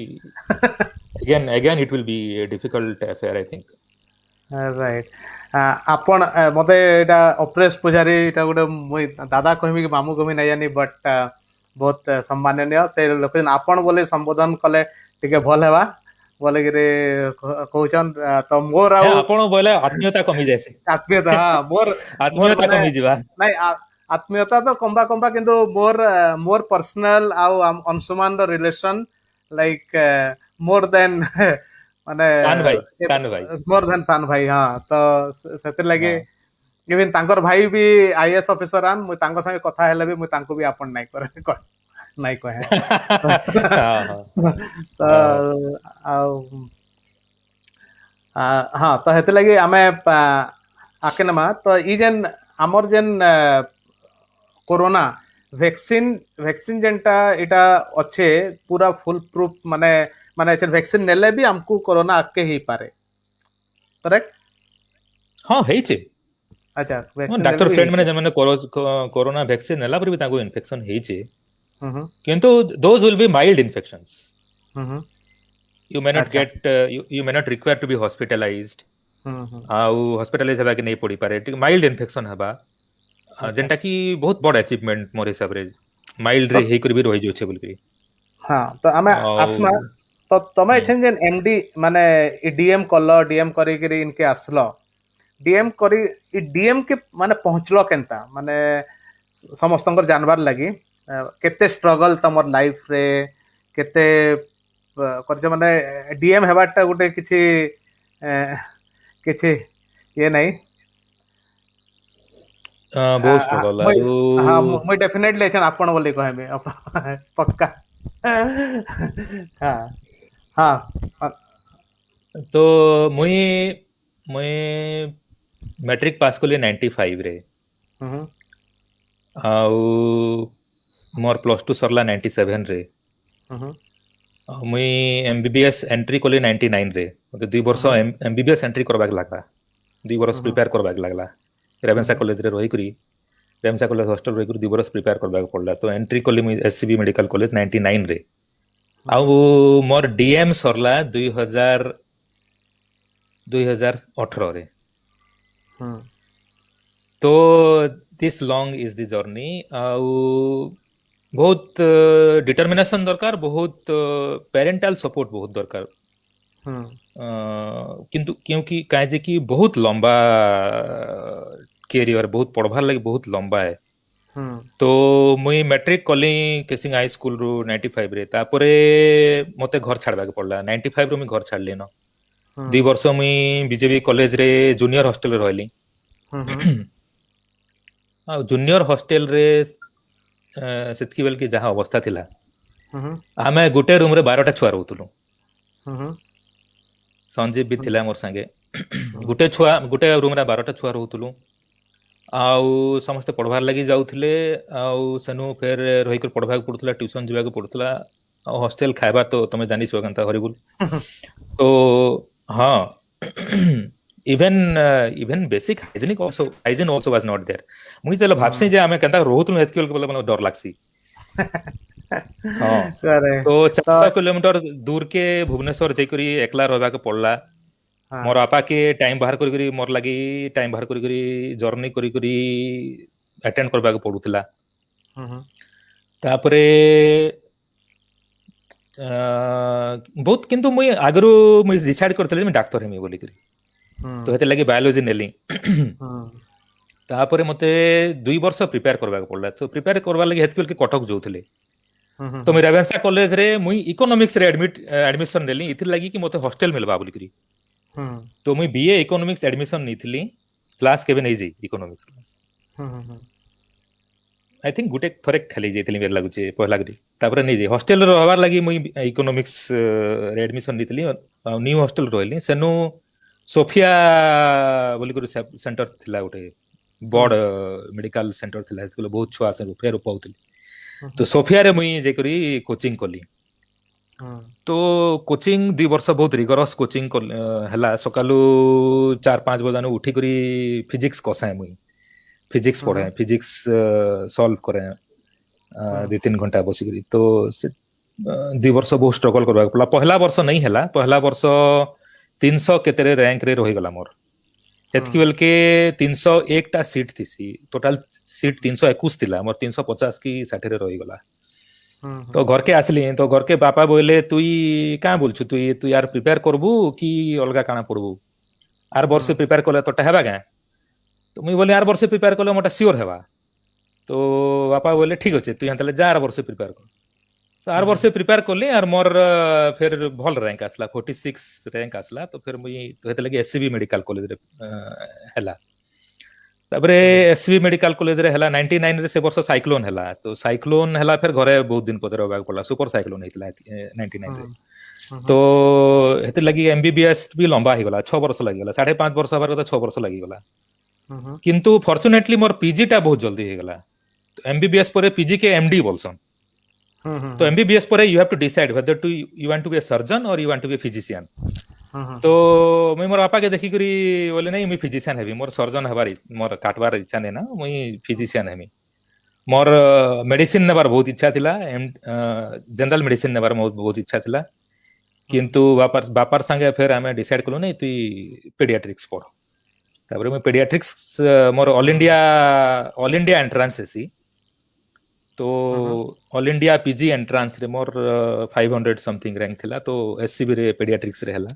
again it will be a difficult affair I think right आपण मते एटा oppress पुजारी एटा गोटे मुई दादा कहमी कि मामू कहमी नै जानी बट बहुत सम्माननीय से लोक आपण बोले संबोधन कले टिके भल हेबा बोले कि कहउछन तो मोर हे आउ आपण बोले आत्मीयता कमी जायसी आत्मीयता हाँ मोर मोर आत्मीयता माने कमी जिबा नहीं आत्मीयता तो कंबा कंबा किंतु मोर पर्सनल आउ अंशुमान रो रिलेशन लाइक मोर देन माने सान भाई मोर देन सान भाई हाँ तो सेतिर लगे हाँ इवन तांकर भाई भी आईएएस ऑफिसर आन मुई तांकर संगे कथा हेले भी मुई तांको भी आपन नहीं करे नहीं कहे हाँ हाँ हाँ तो आउ हाँ तो हेते लगे आमे आके नमा तो ई जेन हमर जेन कोरोना वैक्सीन वैक्सीन जेनटा इटा अच्छे पूरा फुल प्रूफ माने माने वैक्सीन नेले भी हमको कोरोना आके ही पारे करेक्ट हाँ ହେଇଛି अच्छा ମୋ वैक्सीन नेले ଡାକ୍ତର भी ଫ୍ରେଣ୍ଡ ମାନେ ଯୋଉମାନେ କୋରୋନା ଭ୍ୟାକ୍ସିନ ନେଲା ପରେ ବି ତାଙ୍କୁ ଇନଫେକ୍ସନ ହେଇଛି हम्म କିନ୍ତୁ those will be mild infections hmm you may not अच्छा get you may not require to be hospitalized हम्म ଆଉ ହସ୍ପିଟାଲାଇଜ ହେବା କି ନେଇ ପଡିପାରେ ଟିକେ ମାଇଲ୍ଡ ଇନଫେକ୍ସନ ହେବା अच्छा ଯେନ୍ଟା କି ବହୁତ ବଡ ଆଚିଭମେଣ୍ଟ ମୋର ହିସାବରେ ମାଇଲ୍ଡ ରେ तो ହେଇକରି ବି ରହିଯାଉଛେ ବୋଲିକିରି हाँ तो आमे ଆଉ आसमा तो तमे ହୁଁ। एछन जेन एमडी माने डीएम कल डीएम करी करी इनके आसलो डीएम करी ई डीएम के माने पहुंचलो केनता माने समस्तंकर जानबार लगी केते स्ट्रगल तमर लाइफ रे केते करछ माने डीएम हेबाटा गुटे किछि किछि ये नहीं ବହୁତ ଷ୍ଟ୍ରଗଲ मुई ଆରୁ हाँ मुई डेफिनेटली एछन आपण बोली कहबे पक्का हाँ हाँ ତ ମୁଇଁ ମୁଇଁ मैट्रिक पास कली 95 रे हम्म ଆଉ ମୋର ପ୍ଲସ୍ ଟୁ ସରିଲା 97 ରେ हम्म ଆଉ ମୁଇଁ ଏମବିବିଏସ୍ ଏଣ୍ଟ୍ରି କଲି 99 ରେ ମୋତେ 2 ବର୍ଷ हम्म ଏମବିବିଏସ୍ ଏଣ୍ଟ୍ରି କରବାକେ ଲାଗଲା 2 ବର୍ଷ हम्म ପ୍ରିପେୟାର କରବାକେ ଲାଗଲା ରେଭେନ୍ସା हम्म କଲେଜରେ ରହିକରି ରେଭେନ୍ସା କଲେଜ ହଷ୍ଟେଲ ରହିକରି 2 ବର୍ଷ ପ୍ରିପେୟାର କରବାକେ ପଡଲା ତ ଏଣ୍ଟ୍ରି କଲି ମୁଇଁ ଏସସିବି ମେଡିକାଲ କଲେଜ 99 ରେ ଆଉ ମୋର ଡିଏମ୍ ସରିଲା 2018 ରେ हम्म तो this long is the journey ଆଉ ବହୁତ डिटर्मिनेशन दरकार बहुत पेरेंटाल सपोर्ट बहुत दरकार हम्म किंतु क्योंकि काहे जे कि बहुत लंबा कैरियर बहुत पढ़वार लगे बहुत लंबा है हम्म तो मुई मैट्रिक कली केसिंग हाई स्कूल रु 95 रे तापरे मते घर छाड़बाक पड़ला 95 रु मुई घर छाड़ली न 2 वर्ष मुई बीजेपी कॉलेज रे जूनियर हॉस्टल रे रहली हम्म ଆଉ ଜୁନିୟର ହଷ୍ଟେଲ ରେ ସେତିକି ବେଳ କି ଯାହା ଅବସ୍ଥା ଥିଲା हम्म ଆମେ ଗୋଟେ ରୁମ ରେ 12ଟା ଛୁଆ ରହୁଥିଲୁ हम्म ସଞ୍ଜୀବ ବି ଥିଲା ମୋର ସାଙ୍ଗେ ଗୋଟେ ରୁମ ରେ 12ଟା ଛୁଆ ରହୁଥିଲୁ ଆଉ ସମସ୍ତେ ପଢବାର ଲାଗି ଯାଉଥିଲେ ଆଉ ସେନୁ ଫେର ରହିକରି ପଢବାକୁ ପଡୁଥିଲା ଟ୍ୟୁସନ ଯିବାକୁ ପଡୁଥିଲା ଆଉ ହଷ୍ଟେଲ ଖାଇବା ତ ତମେ ଜାଣିଛ କେନ୍ତା ହରିବୁଲ तो हाँ even even basic hygiene also was not there मुई तेला भाबसी जे आमे केनता रोहुतु हेतकी बेल बोले डर लागसी हाँ करे तो तो 400 किलोमीटर दूर के भुवनेश्वर जैकरी एकला रहबा के पड़ला हाँ मोर आपा के टाइम बाहर करी मोर लगी टाइम बाहर करी जर्नी करी अटेंड करबा के पड़ुतला हम्म तापरे बहुत किंतु मुई आगरू मुई डिसाइड करथले जे डाक्टर हेमी बोली करी तो हेते लगी बायोलॉजी नेली हम्म तापरे मते 2 वर्ष प्रिपेयर करबा के पड़ला तो प्रिपेयर करबा लगी हेतकिल के कटक जोथले तो मैं रेवेन्सा कॉलेज रे मुई इकोनॉमिक्स रे एडमिशन नेली इथिर लगी कि मते हॉस्टल मिलबा बोली करी हम्म तो मुई बीए इकोनॉमिक्स एडमिशन नीथली क्लास केबे नै जई इकोनॉमिक्स क्लास आई थिंक गुटे थरे खाली जेतली मेरे लागुचे पहला गरी तापरे नै जे हॉस्टल रहबार लागि मुई इकोनॉमिक्स रे एडमिशन नीथली न्यू हॉस्टल रहली सेनु सोफिया बोली करी सेंटर थिला गुटे बड़ मेडिकल सेंटर थिला हेतले बहुत छुआ से फेर पाउतली तो सोफिया रे मुई जे करी कोचिंग कली तो कोचिंग 2 वर्ष बहुत रिगरस कोचिंग हला सकालू 4-5 बजे उठी करी फिजिक्स कसाए मुई फिजिक्स पढ़े फिजिक्स सॉल्व करे 2-3 घंटा बसी करी तो से 2 वर्ष बहुत स्ट्रगल करबा पड़ला पहला वर्ष नहीं हला पहला वर्ष 300 केतरे रैंक रे रही गला मोर हेतकी बेल के 301 टा सीट थी टोटल सीट 321 थिला मोर 350 की 60 रे रही गला तो घर के आसली तो घर के बापा बोले तुई क्या बोलछु तुई तू यार प्रिपेयर करबू कि अलगा काना पड़बू आर वर्ष प्रिपेयर कले तो हेबा क्या तो मुई बोले आर वर्ष प्रिपेयर कले मोटा सियोर हेबा तो बापा बोले ठीक अच्छे तू यहाँ जा आर वर्ष प्रिपेयर कर तो आर वर्ष प्रिपेयर कली आर मोर फिर भल रैंक आसला 46 रैंक आसला तो फिर मुई तो हेते लगे एससीबी मेडिकल कॉलेज रे हैला तापरे एससीबी मेडिकल कॉलेज रे हैला 99 रे से वर्ष साइक्लोन हैला तो साइक्लोन हैला फिर घरे बहुत दिन पदर होबा पड़ला सुपर साइक्लोन हेतला 99 रे तो हेते लगी एमबीबीएस भी लंबा ही गला 6 वर्ष लगी गला 5.5 वर्ष हबार कथा 6 वर्ष लगी गला किंतु फॉर्चुनेटली मोर पीजी टा बहुत जल्दी हे गला तो एमबीबीएस परे पीजी के एमडी बोलसन तो एमबीबीएस पर you have to decide whether to you want to be a surgeon और you want to be a physician तो मुई मोर बापा के देखि करी बोले नहीं मुई फिजिशियन हेबी मोर सर्जन हेबार मोर काटबार इच्छा नै ना मुई फिजिशियन हेमी मोर मेडिसिन नेबार बहुत इच्छा थिला जनरल मेडिसिन नेबार बहुत इच्छा थिला किंतु बापार संगे फिर आमे डिसाइड कलु नहीं तुई पेडियाट्रिक्स पढ़ तापरे मुई paediatrics more all India entrance हेसी तो ऑल इंडिया पीजी एंट्रांस रे मोर 500 समथिंग रैंक थिला तो एससीबी रे पेडियाट्रिक्स रे हला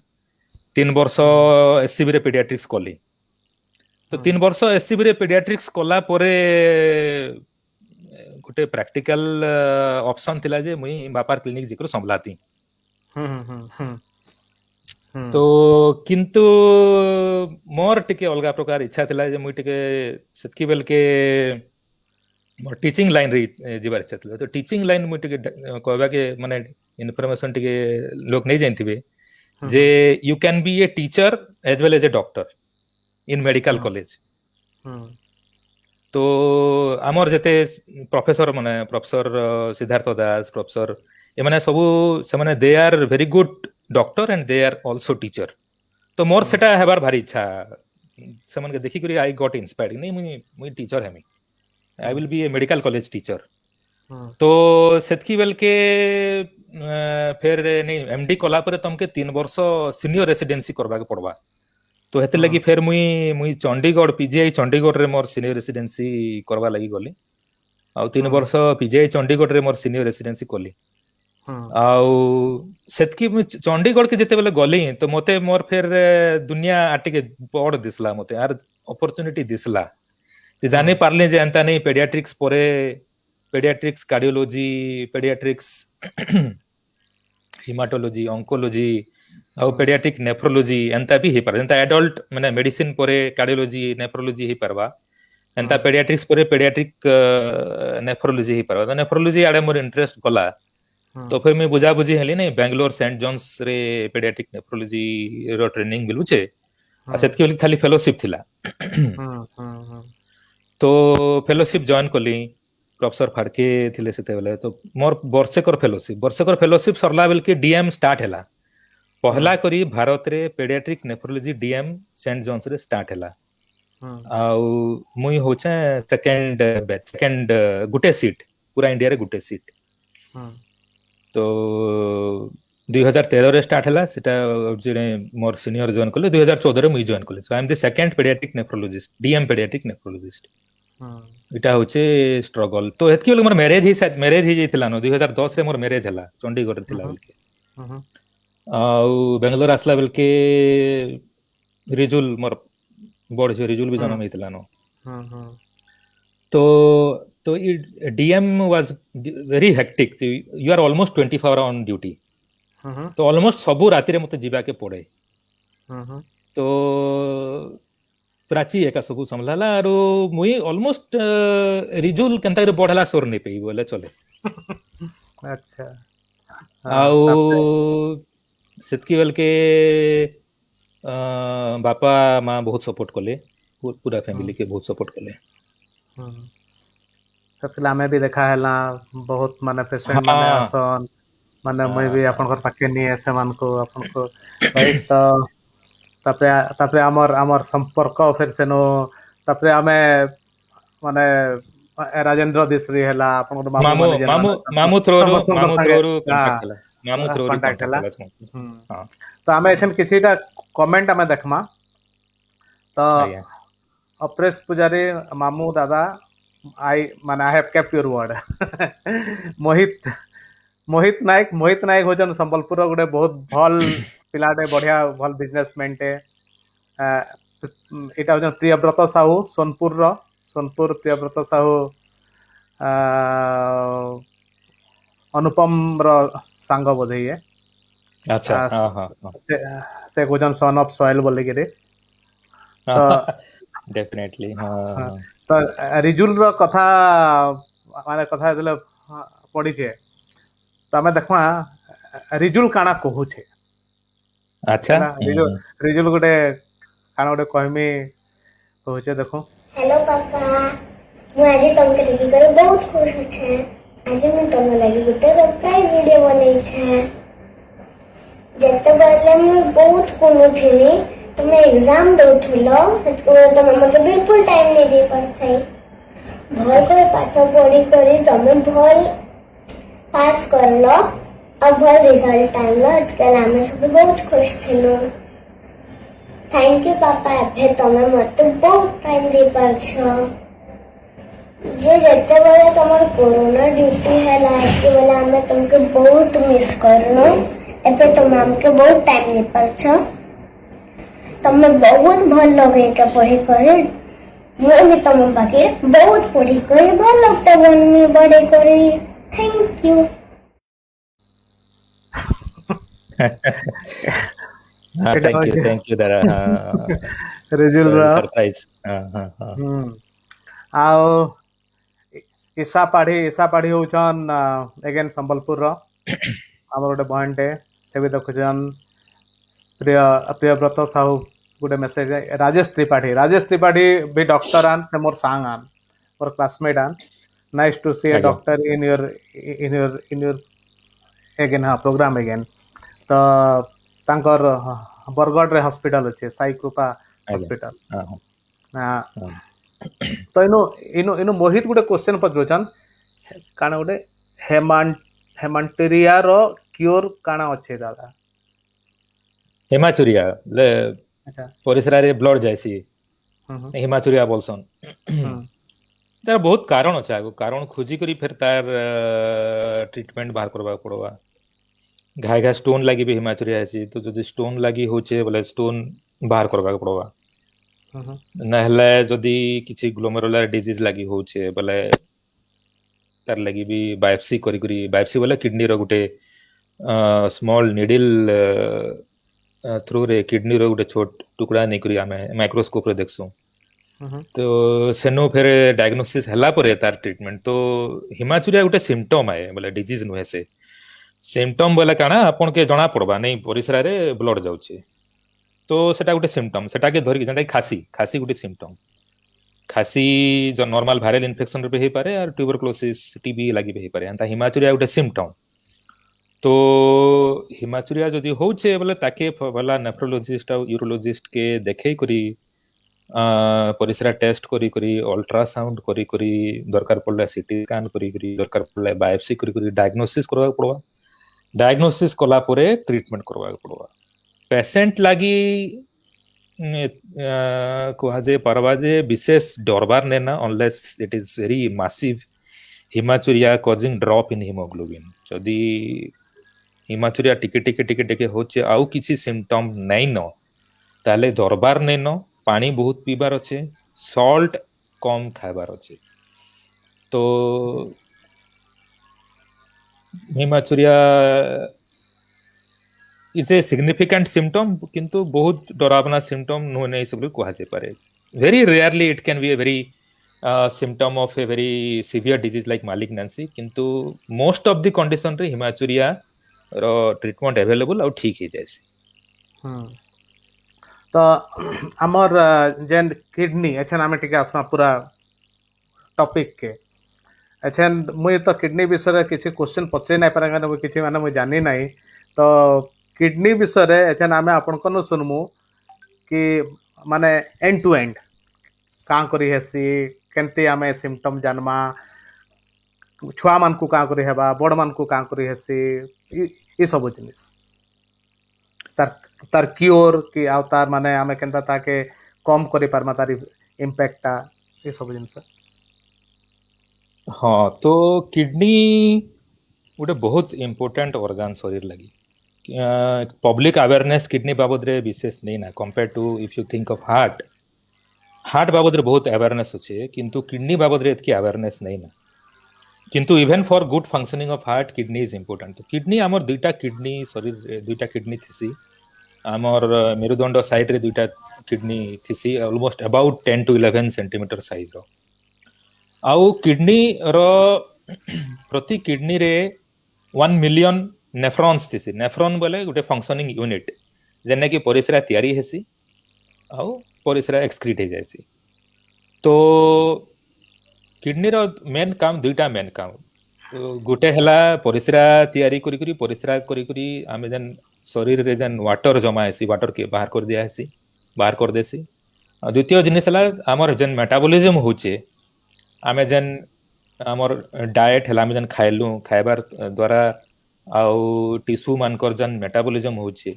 3 वर्ष एससीबी रे पेडियाट्रिक्स कली तो 3 वर्ष एससीबी रे पेडियाट्रिक्स कला परे गोटे प्रैक्टिकल ऑप्शन थिला जे मुई बापार क्लिनिक जिकर संभलाती तो किंतु मोर टिके अलगा प्रकार इच्छा थिला जे मुई टिके सेतकी बेल के मोर टीचिंग लाइन रे जीवार इच्छा थिला तो टीचिंग लाइन मुई टिके कहबा के माने इन्फॉर्मेशन टिके लोग नहीं जानथिबे जे you can be a teacher as well as a doctor in medical college तो आमर जते प्रोफेसर माने प्रोफेसर सिद्धार्थ दास प्रोफेसर ए माने सबु से माने they are very good doctor and they are also teacher तो मोर सेटा हेबार भारी इच्छा से मन के देखि करी आई गॉट इंस्पायर्ड नहीं मुई टीचर हेमी I will be a medical college teacher तो सेतकी बेल के फिर नहीं एमडी कला पर तुमके 3 वर्ष सीनियर रेसिडेंसी करबा के पड़बा तो हेते लगी फिर मुई चंडीगढ़ पीजीआई चंडीगढ़ रे मोर सीनियर रेसिडेंसी करबा लगी गली आ 3 वर्ष पीजीआई चंडीगढ़ रे मोर सीनियर रेसिडेंसी कली आउ सेतकी मुई चंडीगढ़ के जेते बेले गली तो मते मोर फिर दुनिया आटिके बड़ दिसला मते आर अपॉर्चुनिटी दिसला जाने पारले जे अंता नहीं पेडियाट्रिक्स परे paediatrics cardiology paediatrics haematology oncology आ पेडियाट्रिक नेफ्रोलॉजी एंता भी हे पर एंता एडल्ट माने मेडिसिन परे कार्डियोलॉजी नेफ्रोलॉजी हे परबा एंता पेडियाट्रिक्स परे पेडियाट्रिक नेफ्रोलॉजी हे परबा तो नेफ्रोलॉजी आडे मोर इंटरेस्ट गला तो फिर मैं बुझा बुझी हेली नहीं बेंगलोर सेंट जॉन्स रे पेडियाट्रिक नेफ्रोलॉजी रो ट्रेनिंग मिलुचे आ सेतकी बेली खाली फेलोशिप थिला तो फेलोशिप जॉइन कली प्रोफेसर फाड़के थिले सेते बेले तो मोर वर्षेकर फेलोशिप सरला बेल के डीएम स्टार्ट हैला पहला करी भारत रे pediatric nephrology DM saint John's रे स्टार्ट हैला आउ मुई होचे सेकंड गुटे सीट पूरा इंडिया रे गुटे सीट तो 2013 रे स्टार्ट हैला सेटा जे मोर सीनियर जॉइन कले 2014 रे मुई जॉइन कले so I am the second paediatric nephrologist DM paediatric nephrologist इटा होचे स्ट्रगल तो हेतकी बेले मोर मैरिज ही जैतिला न 2010 रे मोर मैरिज हला चंडीगढ़ रे थिला बेल के आउ बेंगलोर आसला बेल के रिजुल मोर बड़ जे रिजुल भी जन्म हेतिला न तो DM was very hectic you are almost 24 hour on duty तो ऑलमोस्ट सबु राति रे मते जीवा के पड़े तो प्राची एका सबु संभलाला आरो मुई ऑलमोस्ट रिजुल केनता रे बढ़ला सोर नै पेई बोले चले अच्छा आउ सेतकी बेल के बापा माँ बहुत सपोर्ट कले पूरा फैमिली के बहुत सपोर्ट कले तो फिल्म में भी देखा है ना बहुत माने पेशेंट माने आसन माने मैं भी अपन घर पाके नहीं ऐसे मान को अपन को भाई तो तापरे आमर संपर्क फिर से नो तापरे हमें माने राजेंद्र दिसरी हैला अपन को मामू थ्रोरू कांटेक्ट हैला तो हमें एछन किछिटा कमेंट हमें देखमा तो अप्रेस पुजारी मामू दादा I have kept your word Mohit Mohit Nayak होचन संबलपुर रो गोटे बहुत भल पिलाटे बढ़िया भल बिजनेसमैन टे एटा होचन प्रियव्रत साहू सोनपुर प्रियव्रत साहू आ, अनुपम रो सांग बोधे ये अच्छा आ, हाँ हाँ हाँ से होचन सन ऑफ सॉइल बोले के तो डेफिनेटली हाँ हाँ, हाँ तो रिजुल रो कथा माने कथा जले पड़ी छे तो हमें देखवा रिजुल काना कहूछे अच्छा ହେଲା रिजुल गोटे काना गोटे कहमी कहूछे देखो हेलो पापा ମୁଁ ଆଜି ତମକେ ଦେଖିକରି ବହୁତ ଖୁସି ଅଛେ ଆଜି ମୁଁ ତମ ଲାଗି ଗୋଟେ ସରପ୍ରାଇଜ ଭିଡିଓ ବନେଇଛେ ଯେତେବେଳେ ମୁଁ ବହୁତ କୁନୁଥିଲି ତମେ ଏକ୍ଜାମ ଦଉଥିଲ ସେତେବେଳେ ତମେ ମତେ ବିଲକୁଲ ଟାଇମ ନେଇ ଦେଇ ପାରିଥାଇ ଭଲ କରି ପାଠ ପଢି କରି ତମେ ଭଲ ପାସ୍ କରଲ ଆଉ ଭଲ ରିଜଲ୍ଟ ଆଣିଲ ସେତେବେଳେ ଆମେ ସବୁ ବହୁତ ଖୁସି ଥିଲୁ थैंक यू पापा एबे तमे मते बहुत टाइम दे पारछ जे जते बेले तमर कोरोना ड्यूटी हैला एते बेले हमें तुमके बहुत मिस करनो एबे तुम हमके बहुत टाइम दे पारछ तमे बहुत भल लगे के पढ़ी करे मैं भी तुम बाकी बहुत पढ़ी करे भल लगता बनमी बड़े करे थैंक यू हाँ এটা थैंक यू दादा हाँ रिजुल रो सरप्राइज हाँ हाँ हाँ ଆଉ ईशा पाढ़ी होचन एगेन संबलपुर रो हमर गोटे बहनटे से भी देखुचन प्रियव्रत साहू गोटे मेसेज राजेश त्रिपाठी भी डॉक्टर आन से मोर सांग आन मोर क्लासमेट आन नाइस टू सी ए आज्ञा। डॉक्टर इन योर एगेन हाँ प्रोग्राम एगेन तो तांकर बरगढ़ रे हॉस्पिटल अच्छे साई कृपा हॉस्पिटल हाँ हाँ हाँ तो इनु मोहित गोटे क्वेश्चन पचरुचन काना गोटे हेमांटेरिया रो क्योर काना अच्छे दादा हिमाचुरिया ले अच्छा परिसरा रे ब्लड जायसी हम्म हिमाचुरिया बोलसन हम्म तार बहुत कारण अच्छे आगो कारण खोजी करी फिर तार ट्रीटमेंट बाहर करबा पड़वा घाय घाय स्टोन लगी भी हिमाचुरिया है तो जदि स्टोन लगी होचे बोले स्टोन बाहर करबा पड़वा हम्म नहले जदि किछि ग्लोमेरुलर डिजीज लगी होचे बोले तार लगी भी बायोप्सी करी करी बायोप्सी बोले किडनी रो गुटे स्मॉल निडल थ्रू रे किडनी रो गुटे छोट टुकड़ा नहीं करी आमे माइक्रोस्कोप रे देखसु तो सेनो फिर डायग्नोसिस हला परे तार ट्रीटमेंट तो हिमाचुरिया गुटे सिम्पटम आए बोले डिजीज नुहे से सिम्पटम बोले काना आपन के जणा पड़बा नहीं परिसरा रे ब्लड जाउचे तो सेटा गुटे सिम्पटम सेटा के धरि जेंटा खासी गुटे सिम्पटम खासी जो नॉर्मल वायरल इन्फेक्शन रे हे पारे और ट्यूबरकुलोसिस टीबी लागि भी हे पारे अंता हिमाचुरिया गुटे सिम्पटम तो हिमाचुरिया जदि होचे बोले ताके भला नेफ्रोलॉजिस्ट और यूरोलॉजिस्ट के देखे करी परिसरा टेस्ट करी करी अल्ट्रासाउंड करी करी दरकार पड़ले सीटी स्कैन करी करी दरकार पड़ले बायोप्सी करी करी डायग्नोसिस करबा पड़वा डायग्नोसिस कला परे ट्रीटमेंट करबा पड़वा पेशेंट लागी कहा जे पारबा जे विशेष डरबार नेना unless it is very massive haematuria causing drop in haemoglobin जदि हिमाचुरिया टिके टिके टिके टिके होचे आउ किछि सिम्पटम नै न ताले दरबार नै न पानी बहुत पीबार अच्छे सॉल्ट कम खाबार अच्छे तो हिमाचुरिया इज ए सिग्निफिकेंट सिम्पटम किंतु बहुत डरावना सिम्पटम नुहे नहीं सब कहा जाय पारे very rarely it can be a very symptom of a very severe disease like malignancy किंतु मोस्ट ऑफ द कंडीशन रे हिमाचुरिया रो ट्रीटमेंट अवेलेबल और ठीक ही जायसी तो आमर जेन किडनी अच्छा आम टे आसमा पूरा टॉपिक के अच्छा मुझे तो किडनी विषय किसी क्वेश्चन पचरे ना पारे मुझे किसी माने मुझे जानी ना तो किडनी विषय अच्छा आम आपन सुनमु कि माने एंड टू एंड काँ करी हेसी केमती आम सिम्पटम जानमा छुआ मान को काँ करी हेबा बड़ मान को काँ करी हेसी ये सब जिनिस तार क्योर कि आउ तार माने आमे केनता ताके कम करी पारमा तार इंपैक्टटा ये सब जिनिस हाँ तो किडनी गोटे बहुत इंपोर्टेंट ऑर्गन शरीर लगी पब्लिक अवेयरनेस किडनी बाबद रे विशेष नहीं ना compare to if you think of heart बाबद रे बहुत अवेयरनेस अच्छे किंतु किडनी बाबद रे इतकी अवेयरनेस नहीं ना किंतु even for good functioning of heart kidney is important तो किडनी आमर दुईटा किडनी शरीर दुईटा किडनी थी आमर मेरुदंड साइड रे दुईटा किडनी थी almost about 10 to 11 centimetre size रो आउ किडनी रो प्रति किडनी रे 1 मिलियन नेफ्रॉन्स थी नेफ्रॉन बोले गोटे फंक्शनिंग यूनिट जेने कि परिस्रा तैयारी हेसी आउ परिस्रा एक्सक्रीट हो जाए तो किडनी रो मेन काम दुईटा मेन काम गोटे हला परिस्रा तैयारी करी परिस्रा करी आमे जन शरीर रे जन वाटर जमा हेसी वाटर के बाहर कर दिया हेसी बाहर कर देसी द्वितीय जिनिस हला हमर जन मेटाबॉलिज्म होचे आमे जन हमर डाइट हला आमे जन खाइलु खाइबार द्वारा आउ टिश्यू मानकर जन मेटाबॉलिज्म होचे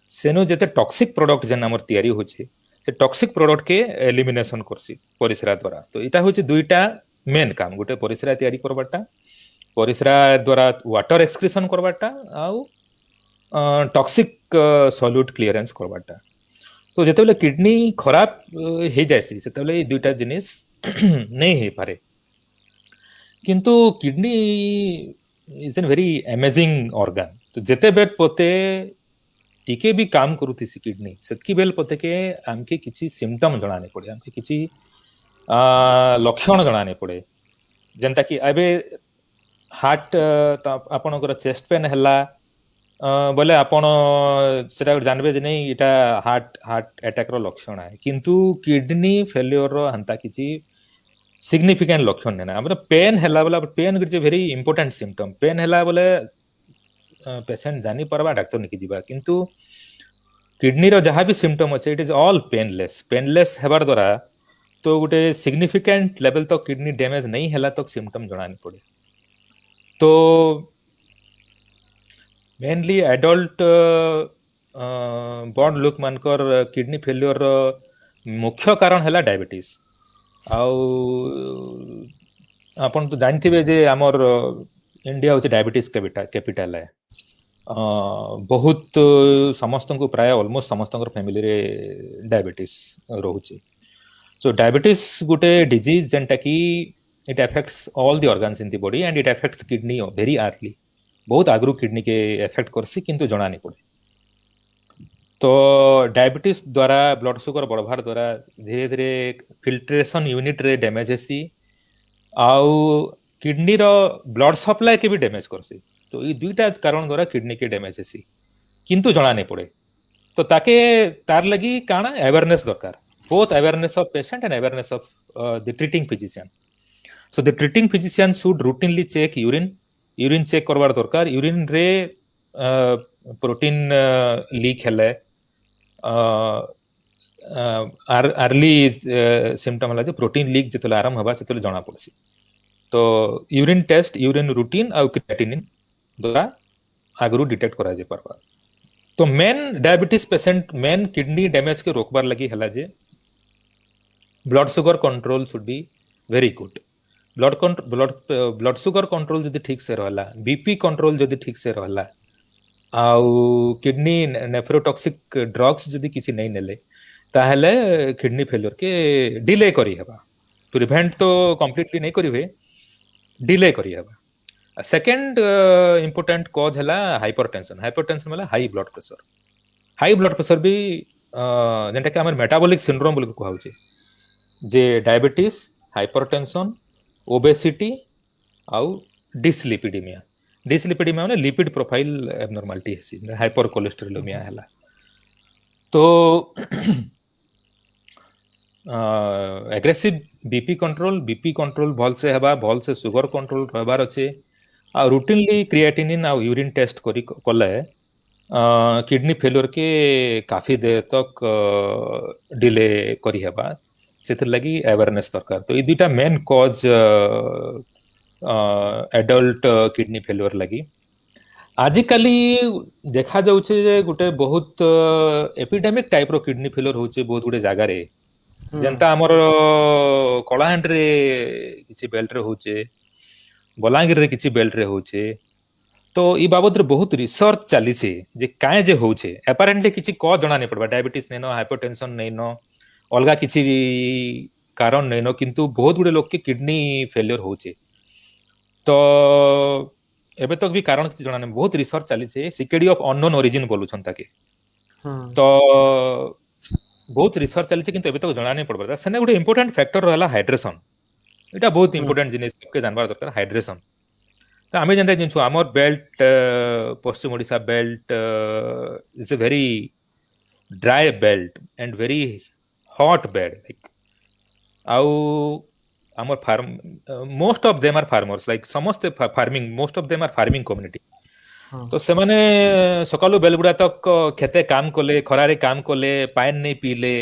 सेनो जते टॉक्सिक प्रोडक्ट जन हमर तैयारी होचे से टॉक्सिक प्रोडक्ट के एलिमिनेशन करसी परिस्रा द्वारा तो इटा होचे दुईटा मेन काम गोटे परिस्रा तैयारी करबाटा परिस्रा द्वारा वाटर एक्सक्रीशन करबाटा आउ टॉक्सिक सॉल्यूट क्लियरेंस करबाटा तो जेतेबेले किडनी खराब हे जायसी सेतेबेले दुईटा जिनिस नहीं हे पारे किंतु kidney is an very amazing organ तो जेते बेट पोते टिके भी काम करूथी किडनी सेतकी बेल पते के आमके किछि सिम्पटम जणाने पड़े आमके किछि लक्षण जणाने पड़े जेंता कि एबे हार्ट आपनकर चेस्ट पेन हला बोले आपण सेटा जानबे जे नहीं इटा हार्ट अटैक रो लक्षण है किंतु किडनी फेल्योर रो हंता किछि सिग्निफिकेंट लक्षण नेना हमर पेन हला बोला pain is a very important symptom pain हला बोले पेशेंट जानी परबा डॉक्टर निकी जीवा किंतु किडनी रो जहाँ भी सिम्पटम अच्छे इट इज ऑल पेनलेस हेबार द्वारा तो गोटे सिग्निफिकेंट लेवल तक किडनी डैमेज नहीं हैला तक सिम्पटम जणानी पड़े तो मेनली एडल्ट बॉड लुक मानकर किडनी फेल्योर मुख्य कारण हैला डायबिटीज आउ आपण तो जानथिबे जे हमर इंडिया होचे डायबिटीज कैपिटल है बहुत समस्त को प्राय ऑलमोस्ट समस्त फैमिली रे डायबिटीज रोचे सो डायबिटीज गोटे डिजीज जेनटा कि it affects all the organs in the body and it affects kidney very early बहुत आगरू किडनी के अफेक्ट करसी किंतु जणा नहीं पड़े तो डायबिटीज द्वारा ब्लड सुगर बढ़वार द्वारा धीरे धीरे फिल्ट्रेशन यूनिट रे डैमेज हेसी आउ किडनी रो ब्लड सप्लाई के भी डैमेज करसी तो ये दुईटा कारण द्वारा किडनी के डैमेज हेसी किंतु जणा नहीं पड़े तो ताके तार लगी काना अवेयरनेस दरकार both awareness of patient and awareness of the treating physician so the treating physician should routinely check urine check करवार दरकार urine रे प्रोटीन लीक हेले अर्ली सिम्पटम हला जे प्रोटीन लीक जेतले आराम हबा सेतले जणा पड़सी तो यूरिन टेस्ट यूरिन रूटीन और क्रिएटिनिन द्वारा आगरू डिटेक्ट करा जे परबा तो मेन डायबिटीज पेशेंट मेन किडनी डैमेज के रोकबार लगी हला जे blood sugar control should be very good blood sugar control जदि ठीक से रहला बीपी कंट्रोल जदि ठीक से रहला आउ किडनी नेफ्रोटॉक्सिक ड्रग्स जदि किसी नहीं नेले ताहले किडनी फेलियर के डिले करी हेबा प्रिवेंट तो कंप्लीटली नहीं करी हुए डिले करी हेबा सेकंड इंपोर्टेंट कॉज हला हाइपरटेंशन मतलब हाई ब्लड प्रेशर भी जेंटा कि हमर मेटाबॉलिक सिंड्रोम बोल को कहउचे जे डायबिटीज हाइपरटेंशन ओबेसिटी आउ डिसलिपिडीमिया माने लिपिड प्रोफाइल एबनॉर्मलिटी हेसी हाइपर कोलेस्टेरोलेमिया हला तो एग्रेसिव बीपी कंट्रोल भल से हेबा भल से सुगर कंट्रोल रहबार अच्छे आ रूटीनली क्रिएटिनिन आ यूरिन टेस्ट करी कले किडनी फेलियर के काफी देर तक डिले करी हेबा सेथर लगी अवेयरनेस दरकार तो ये दुटा main cause adult kidney failure लगी आजिकाली देखा जाउछे जे गोटे बहुत एपिडेमिक टाइप रो किडनी फेलियर होचे बहुत गुडे जागा रे जनता हमर कलाहांड रे किछि बेल्ट रे होचे बलांगीर रे किछि बेल्ट रे होचे तो ई बाबद रे बहुत रिसर्च चली छे जे काहे जे होउछे एपारेंटली किछि क जणा नै पड़बा डायबिटीज नै नो हाइपरटेंशन नै नो अलगा किछि कारण नै नो किंतु बहुत गुडे लोक के किडनी फेलियर होउछे तो एबे तक भी कारण किछि जणा नै बहुत रिसर्च चली छे सीकेडी ऑफ अननोन ओरिजिन बोलुछन ताके तो बहुत रिसर्च चली छे किंतु एबे तक जणा नै पड़बा सेने गुडे इंपोर्टेंट फैक्टर रहला हाइड्रेशन एटा बहुत इंपोर्टेंट जिनिस के जानबार दरकार हाइड्रेशन तो आमे जनता जिनछु आमर बेल्ट पश्चिम Odisha belt is a very dry belt and very hot bed like आउ आमर farm most of them are farmers like समस्त farming most of them are farming community तो से माने सकालु बेलगुड़ा तक खेते काम कोले खरारे काम कोले पानी नहीं पीले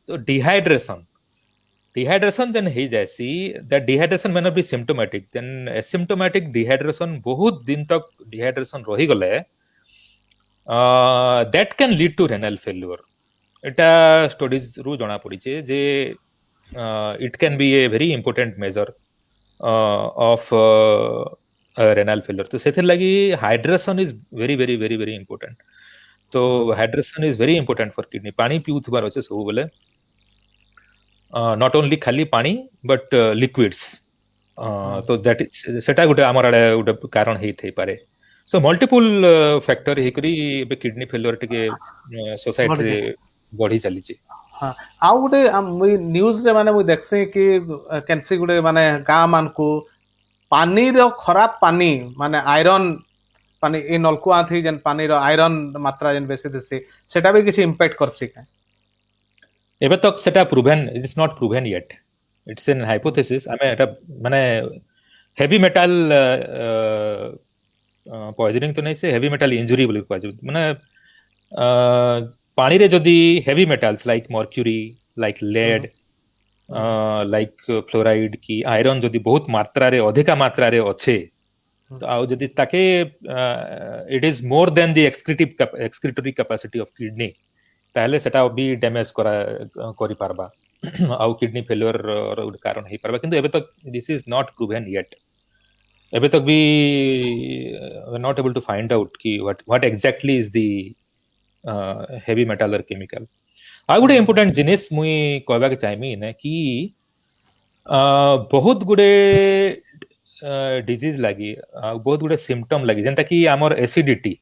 तो डिहाइड्रेशन जेन हो जाएसी that dehydration may not be symptomatic then asymptomatic dehydration बहुत दिन तक डिहाइड्रेशन रही गले that can lead to renal failure Etah studies रु जणा पड़ी छे जे it can be a very important measure of renal failure तो सेथिर लागि hydration is very very very very important तो hydration is very important for kidney पानी पिउथबार अछि सब बेले not only खाली पानी but liquids तो that is सेटा गुटे हमर आडे गुटे कारण हेइ थई पारे सो मल्टीपल फैक्टर हे करी बे किडनी फेलियर टिके सोसाइटी रे बढ़ी चली छी हाँ आउ गुटे मुई न्यूज रे माने मुई देखसे कि कैंसी गुटे माने गाँ मान को पानी रो खराब पानी माने आयरन पानी ए नलकुआ थी जन पानी रो आयरन मात्रा जन बेसी देसी सेटा भी किछि इंपैक्ट करसी का एबे तक सेटा proven it is not proven yet it's an hypothesis आमे एटा माने हेवी मेटल पॉइजनिंग तो नहीं से हेवी मेटल इंजुरी बोली माने पानी रे जदी heavy metals like mercury like lead like fluoride की आयरन जदी बहुत मात्रा रे अधिका मात्रा रे अच्छे तो आउ जदी ताके it is more than the excretory capacity of kidney ताहले सेटा भी डैमेज करी पारबा आउ किडनी फेलियर रो कारण हे पारबा किंतु एबे तक this is not proven yet एबे तक भी not able to find out कि what exactly is the heavy metal और केमिकल आ गुडे इंपोर्टेंट जिनिस मुई कहबा के चाहमी ने कि बहुत गुडे डिजीज लागी बहुत गुडे सिम्पटम लागी जेंता कि हमर एसिडिटी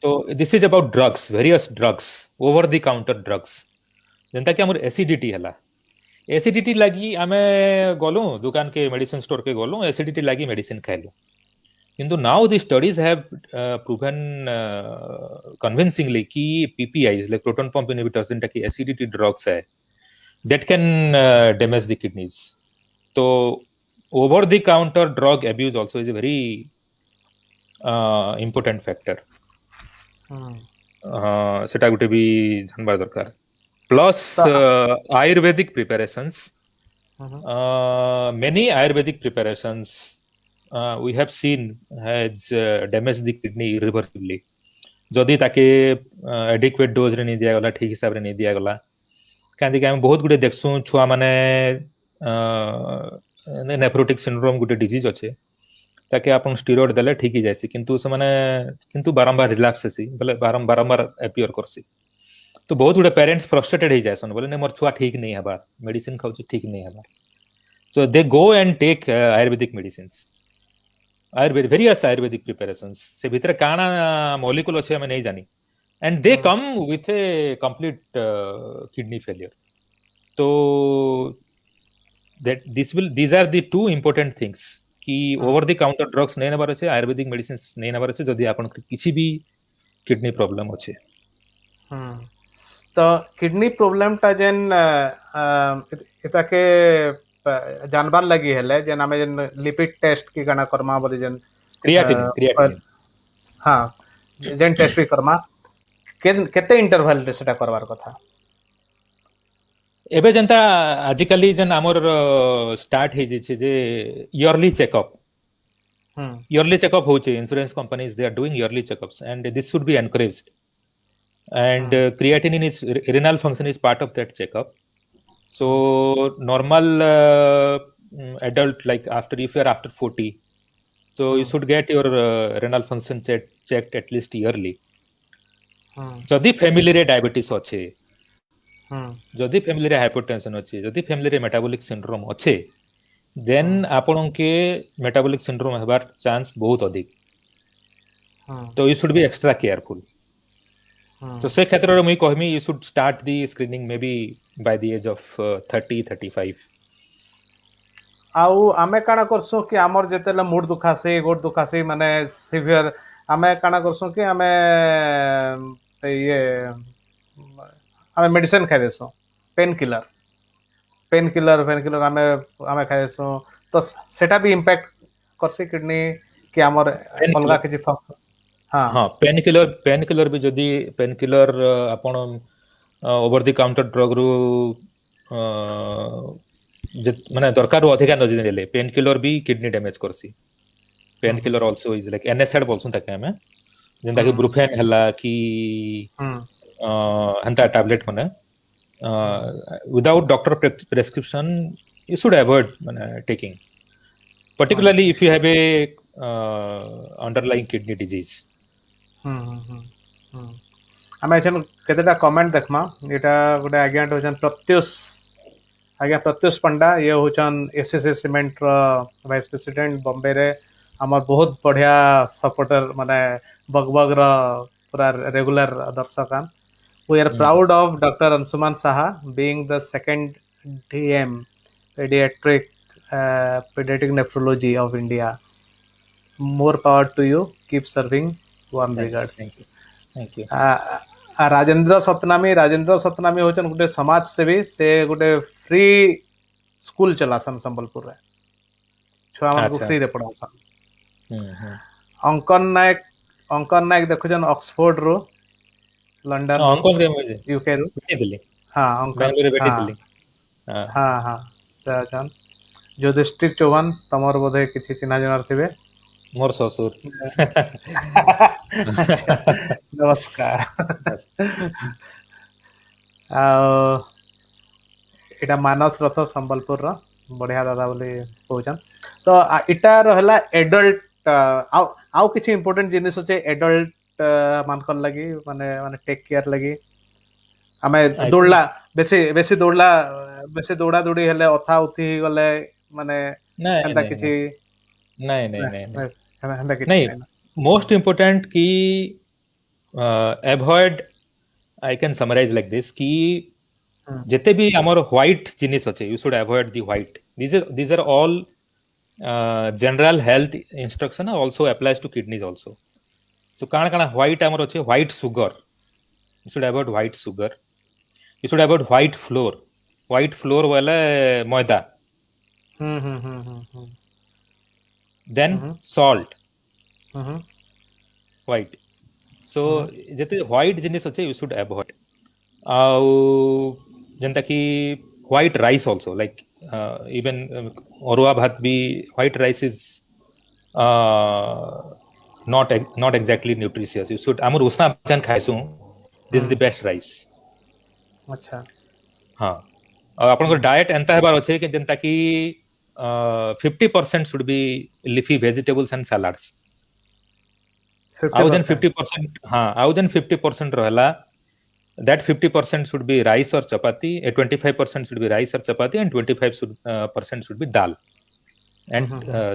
तो this is about drugs various drugs over the counter drugs जेंता कि हमर एसिडिटी हला एसिडिटी लागी आमे गलो दुकान के मेडिसिन स्टोर के गलो एसिडिटी लागी मेडिसिन खाइलो किंतु now the studies have proven convincingly कि PPIs like proton pump inhibitors जेंता कि एसिडिटी ड्रग्स है that can damage the kidneys तो over the counter drug abuse also is a very important factor सेटा गुटे भी जानबार दरकार plus ayurvedic preparations many ayurvedic preparations we have seen has damaged the kidney irreversibly जदि ताके adequate dose रे नहीं दिया गला ठीक हिसाब रे नहीं दिया गला कांदी के हम बहुत गुडे देखसु छुआ माने नेफ्रोटिक सिंड्रोम गुटे डिजीज अछि ताकि आपण स्टेरॉइड देले ठीक ही जायसी किंतु से माने किंतु बारंबार रिलैप्स हेसी बोले बारंबार अपीयर करसी तो बहुत गुडे पेरेंट्स फ्रस्ट्रेटेड ही जायसन बोले ने मोर छुआ ठीक नहीं हबा मेडिसिन खाउची ठीक नहीं हबा so they go and take ayurvedic medicines various ayurvedic preparations se bhitre kana molecule ache ame nahi jani and they come with a complete kidney failure so that these are the two important things ki over the counter drugs nahi nebar ache ayurvedic medicines nahi nebar ache jodi apon kiछि भी kidney problem ache तो kidney problem टा जेन एता के जानबार लगी हेले जेन हमें जेन lipid test की गणा करमा बोली जेन क्रिएटिनिन हां जेन टेस्ट भी करमा केते इंटरवल रे सेटा करवार कथा एबे जनता आजिकली जन हमर स्टार्ट हे जे जे इयरली चेकअप होचे insurance companies they are doing early checkups and this should be encouraged and creatinine is renal function is part of that checkup so normal adult like after if you are after 40 So you should get your renal function checked at least yearly. जदि family रे diabetes अच्छे, जदि family रे hypertension अच्छे, जदि family रे metabolic syndrome अच्छे, then आपन के मेटाबॉलिक सिंड्रोम हेबार चांस बहुत अधिक. तो you should be extra careful. तो से क्षेत्र रे मुई कहमी you should start the screening may be by the age of 30-35. आउ आमे काना करसु कि हमर जेतेला मूड दुखासे गोड दुखासे माने सिवियर आमे काना करसु कि आमे ये आमे मेडिसिन खाइ देसु पेन किलर आमे आमे खाइ देसु तो सेटा भी इम्पैक्ट करसी किडनी कि हमर अलगा के हाँ हाँ पेन किलर भी जदि पेन किलर आपण ओवर द काउंटर ड्रग रु माने दरकार रु अधिका नजि नेले पेन किलर भी किडनी डैमेज करसी. Painkiller also is like NSAID बोलसु ताके हमें जेंता कि ब्रुफेन हला कि हंता टैबलेट माने without doctor prescription you should avoid माने taking, particularly if you have a underlying kidney disease. आमे एछन केतेटा कमेंट देखमा एटा गोटे आज्ञा होचन प्रत्युष पंडा ये होचन एसएसए सीमेंट रो वाइस प्रेसिडेंट बॉम्बे रे हमर बहुत बढ़िया सपोर्टर माने बगबग रो पूरा regular दर्शकान. We are proud of Dr. Ansuman Saha being the second DM pediatric nephrology of India. More power to you. Keep serving. Warm regards. Thank you. Rajendra Satnami होचन गोटे समाज सेवी से गोटे फ्री स्कूल चलासन संबलपुर रे छुआ मन को फ्री रे पढ़ासन. अंकन नायक देखुचन ऑक्सफोर्ड रो लंडन अंकन रे यूके रो बेटी दिल्ली. हां अंकन बेंगलुरु बेटी दिल्ली. हां जान जो डिस्ट्रिक्ट चौहान तमर बोधे किछि चिन्हा जनार थिबे मोर ससुर. नमस्कार. एटा मानस रथ संबलपुर रो बढ़िया दादा बोली कहउछन. तो इटा रहला एडल्ट आउ किछि इंपोर्टेंट जिनिस होचे एडल्ट मानकर लगी माने टेक केयर लगी आमे दौड़ला बेसी दौड़ा दौड़ी हेले अथा उठी गले माने एंता किछि नहीं मोस्ट इम्पोर्टेंट की avoid I can summarize like this कि जेते भी हमर व्हाइट जिनिस अच्छे you should avoid the white. these are all general health instruction also applies to kidneys also. So काना व्हाइट हमर अच्छे white sugar you should avoid white sugar. You should avoid white flour वाला मैदा. Then salt. White. So जेते white जिनिस अच्छे you should avoid. जेंता कि white rice also like even अरुआ भात भी white rice is not exactly nutritious. You should हमर उसना भोजन खाइसु. This is the best rice. अच्छा हाँ और आपन को डाइट एंता हेबार अछि कि जेंता कि 50% should be leafy vegetables and salads. आउजन 50% हाँ आउजन 50% रहला that 50% should be rice or chapati, 25% should be rice or chapati and 25% should be dal and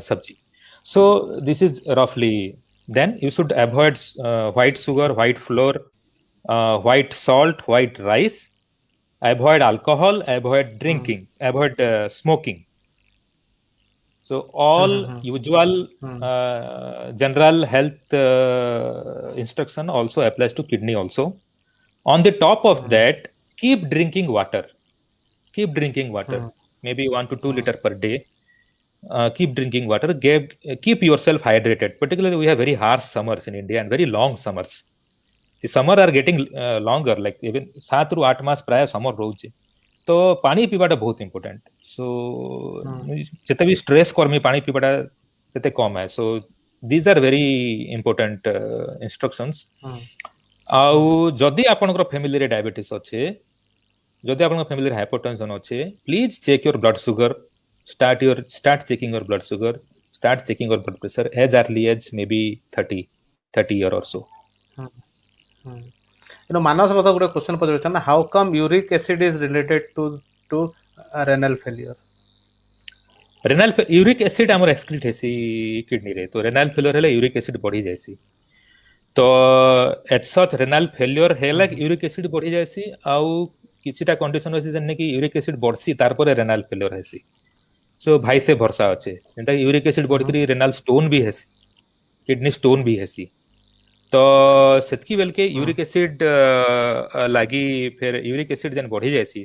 sabji. So this is roughly. Then you should avoid white sugar, white flour, white salt, white rice, avoid alcohol, avoid drinking, avoid smoking. So all usual general health instruction also applies to kidney also. On the top of that, keep drinking water. Maybe 1 to 2 liter per day. Keep drinking water. Keep yourself hydrated. Particularly we have very harsh summers in India and very long summers. The summer are getting longer, like even 7 ରୁ 8 मास प्राय summer रोचे. तो पानी पीवाटा बहुत important. सो जेते भी stress कर्मी पानी पीवाटा जेते कम है. सो these are very important instructions. आउ जदि आपनकर फैमिली रे डायबिटीज अच्छे, जदि आपनकर फैमिली रे हाइपरटेंशन अच्छे, please check your blood sugar. Start checking your blood sugar. start checking your blood pressure as early as maybe 30 year or so. Manas କଥା ଗୋଟେ କ୍ୱେଶ୍ଚନ ପଚାରୁଛ ନା, how come uric acid is related to renal failure? Uric acid आमर excrete हेसी kidney रे, तो renal failure हेले uric acid बढ़ी जायसी। तो एट सच रेनाल फेलियर हेला यूरिक एसिड बढ़ी जायसी, आउ किछिटा कंडीशन अछि जने कि यूरिक एसिड बढ़सी तार पर रेनाल फेलियर हेसी। सो भाई से भरोसा अछि, जेंता यूरिक एसिड बढ़ करी रेनाल स्टोन भी हेसी, किडनी स्टोन भी हेसी। तो सेतकी बेल के यूरिक एसिड लागी फिर यूरिक एसिड जन बढ़ी जायसी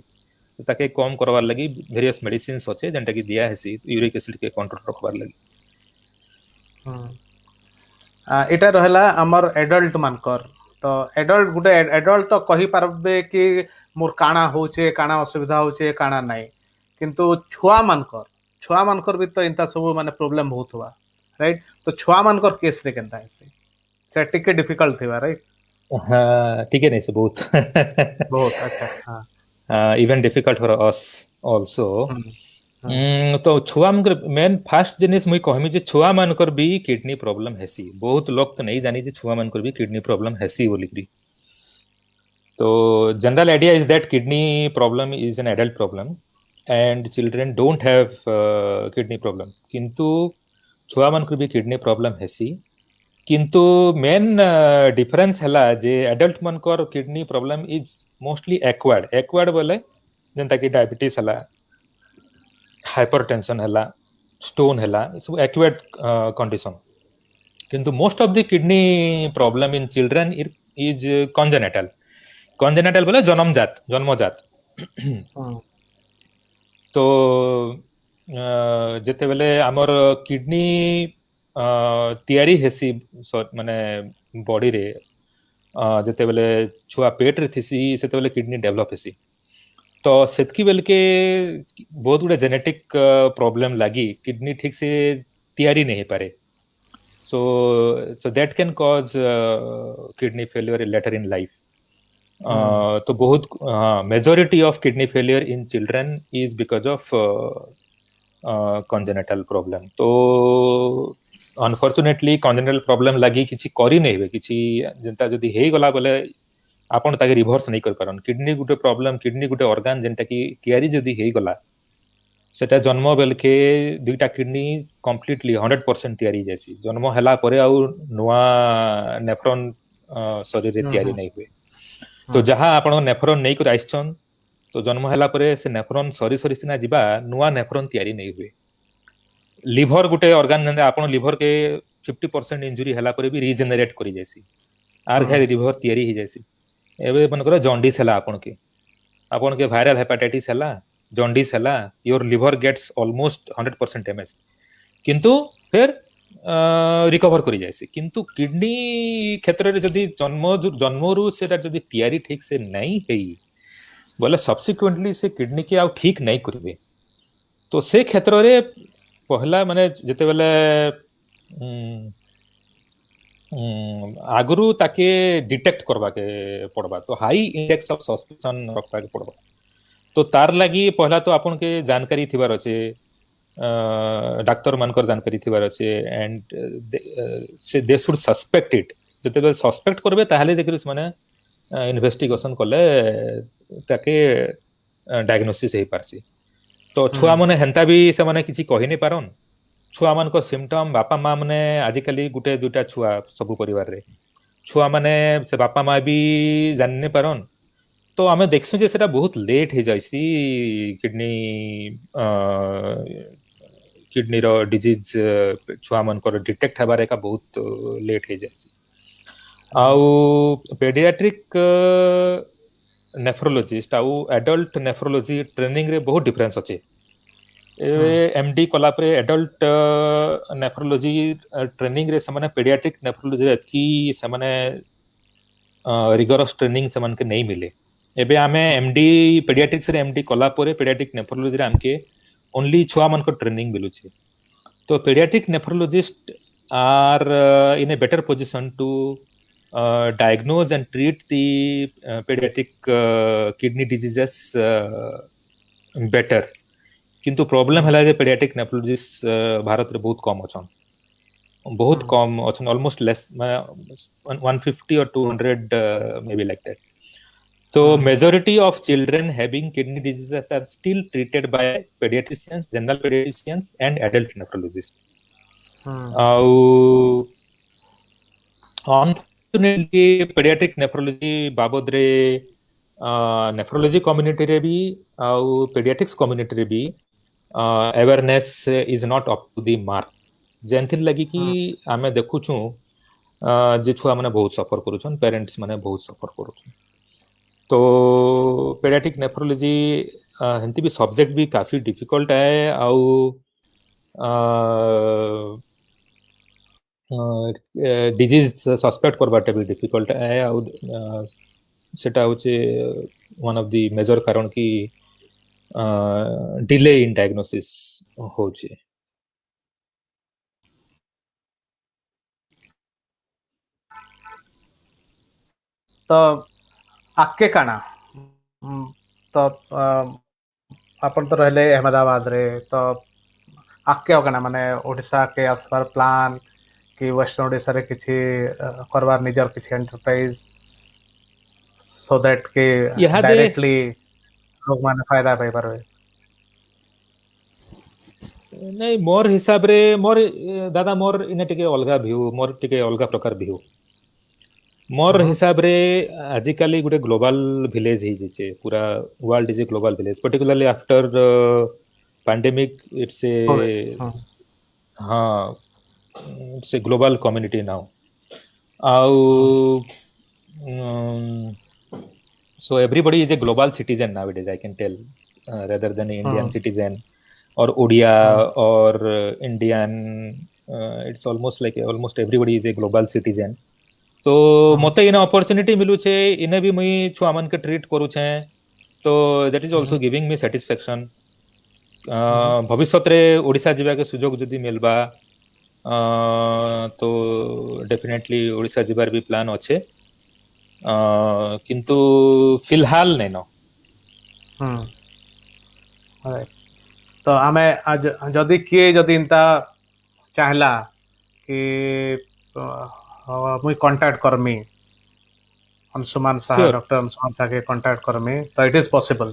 ताके कम करवार लगी वेरियस मेडिसिन्स अच्छे जेनटा कि दिया हेसी यूरिक एसिड के कंट्रोल रखवार लगी। एटा रहला हमर एडल्ट मानकर। तो एडल्ट गुटे एडल्ट तो कहि पारबे कि मोर काना होचे, काना असुविधा होचे, काना नाही, किंतु छुआ मानकर भी तो इंता सब माने प्रॉब्लम बहुत हुआ, राइट? तो छुआ मानकर केस रे केनता हेसी से टिके डिफिकल्ट थिवा, राइट? हाँ ठीक है, नहीं से बहुत बहुत अच्छा। हाँ even difficult for us also. तो छुआ मनकर मेन फास्ट जिनिस मुई कहमी जे छुआ मानकर भी किडनी प्रॉब्लम हेसी। बहुत लोग तो नहीं जानी जे छुआ मानकर भी किडनी प्रॉब्लम हेसी बोलिकरी। तो general idea is that kidney problem is an adult problem and children don't have kidney problem, किंतु छुआ मानकर भी किडनी प्रॉब्लम हेसी। किंतु मेन डिफरेंस हैला जे एडल्ट मानकर kidney problem is mostly acquired बोले जेंता कि डायबिटीज हैला, हाइपरटेंशन हैला, स्टोन हैला, सब एक्वायर्ड कंडीशन। किंतु most of the kidney problem in children is congenital बोले जन्मजात। तो जेते बेले हमर किडनी तैयारी हेसी माने बॉडी रे, जेते बेले छुआ पेट रे थिसी सेते बेले किडनी डेवलप हेसी। तो सेतकी बेल के बहुत गुड़े जेनेटिक प्रॉब्लम लगी किडनी ठीक से तैयारी नहीं पारे। So that can cause kidney failure later in life. तो बहुत majority of kidney failure in children is because of congenital problem. तो अनफॉर्चुनेटली कंजेनेटल प्रॉब्लम लगी किसी करी नहीं हुए, किसी जेंता जदी हेई गला बोले आपण ताके रिवर्स नहीं कर पारन। किडनी गुटे प्रॉब्लम, किडनी गुटे ऑर्गन जेंटा कि तैयारी जदी हेई गला सेटा जन्म बेल के दुईटा किडनी कंप्लीटली 100% तैयारी जैसी, जन्म हला परे आउ नुआ नेफ्रॉन शरीर रे तैयारी नहीं हुए। तो जहां आपण नेफ्रॉन नहीं कर आइछन तो जन्म हला परे से नेफ्रॉन सरी सिना जिबा नुआ नेफ्रॉन तैयारी नहीं हुए। लिवर गुटे ऑर्गन जेंता आपण लिवर के 50% इंजुरी हला परे भी रीजेनरेट करी जैसी, आर घाय लिवर तैयारी ही जैसी। एबे मनकर जॉन्डिस हला आपण के वायरल हेपाटाइटिस हला, जॉन्डिस हला, your liver gets almost 100% damage, किंतु फिर रिकवर करी जायसी। किंतु किडनी क्षेत्र रे जदी जन्मरू सेटा जदी तैयारी ठीक से नहीं हेई बोले सब्सिक्वेंटली से किडनी के आउ ठीक नहीं करिवे। तो से क्षेत्र रे पहला माने जते बेले आगरू ताके डिटेक्ट करवा के पड़बा, तो हाई इंडेक्स ऑफ सस्पेंशन रखवा के पड़बा। तो तार लगी पहला तो आपन के जानकारी थिबार अछि, डॉक्टर मानकर जानकारी थिबार अछि, एंड से दे शुड सस्पेक्ट इट। जते बेले सस्पेक्ट करबे ताहले देखिर माने इन्वेस्टिगेशन करले ताके डायग्नोसिस हेई पारसी। तो छुआ माने हेंता भी से माने किछि कहि नै पारन। छुआ मान को सिम्पटम बापा माँ माने आजिकली गुटे दुटा छुआ सबु परिवार रे छुआ माने से बापा माँ भी जानने पारन। तो आमे देखसु जे सेटा बहुत लेट हे जायसी किडनी रो डिजीज छुआ मान को डिटेक्ट हबारे का बहुत लेट हे जायसी। आउ पेडियाट्रिक नेफ्रोलॉजिस्ट आउ एडल्ट नेफ्रोलॉजी ट्रेनिंग रे बहुत डिफरेंस अछि। एमडी कला परे एडल्ट नेफ्रोलॉजी ट्रेनिंग रे समाने पेडियाट्रिक नेफ्रोलॉजी की समाने रिगरस ट्रेनिंग समान के नहीं मिले। एबे आमे एमडी पेडियाट्रिक्स रे एमडी कला परे पेडियाट्रिक नेफ्रोलॉजी रे हमके ओनली छुआ मन को ट्रेनिंग मिलु छे। तो pediatric nephrologists are in a better position to diagnose and treat the pediatric kidney diseases better, किंतु प्रॉब्लम है जे पेडियाट्रिक नेफ्रोलॉजिस्ट भारत रे बहुत कम अछन, बहुत कम अछन, almost less 150 or 200 may be like that. So majority of children having kidney diseases are still treated by pediatricians, general pediatricians and adult nephrologists. ଆଉ unfortunately pediatric nephrology ବାବଦରେ nephrology community ରେ ବି ଆଉ pediatrics community ରେ ବି awareness is not up to the mark. ଯେନ୍ଥିର୍ ଲାଗି କି ଆମେ ଦେଖୁଛୁ ଯେ ଛୁଆ ମାନେ ବହୁତ ସଫर କରୁଛନ୍, पेरेंट्स ମାନେ ବହୁତ ସଫर କରୁଛନ୍. तो पेडियाट्रिक नेफ्रोलॉजी हेंती भी सब्जेक्ट भी काफी डिफिकल्ट है आउ डिजीज सस्पेक्ट करबाटे भी डिफिकल्ट है आउ सेटा होचे वन ऑफ द मेजर कारण की डिले इन डायग्नोसिस होचे. तो आके काना तो अपन तो रहले अहमदाबाद रे, तो आके काना माने ओडिशा के आसपार प्लान कि वेस्ट ओडिशा रे किछि करबार निजर किछि एंटरप्राइज सो दैट के यहाँ दे डायरेक्टली लोग माने फायदा पाई परबे. नहीं मोर हिसाब रे मोर दादा मोर इने टिके अलगा व्यू, मोर टिके अलगा प्रकार व्यू. मोर हिसाब रे आजिकाली गोटे ग्लोबल विलेज ही जेचे, पूरा world is a global village, particularly after pandemic it's a हाँ it's a global community now. आउ so everybody is a global citizen nowadays, I can tell, rather than an Indian citizen or Odia or Indian. It's almost like almost everybody is a global citizen. तो मते इन opportunity मिलू छे, इने भी मुई छुआ मन के ट्रीट करू छे, तो that is also giving me satisfaction. भविष्य रे ओडिशा जिबा के सुयोग जदी मिलबा तो डेफिनेटली ओडिशा जिबार भी प्लान अच्छे, किंतु फिलहाल नहीं नो. तो आमे आज जदी किए जदी इंता चाहला कि मुई कांटेक्ट करमी अंशुमान साहा, Sure. डॉक्टर अंशुमान साहा के कांटेक्ट करमी, तो इट इज पॉसिबल.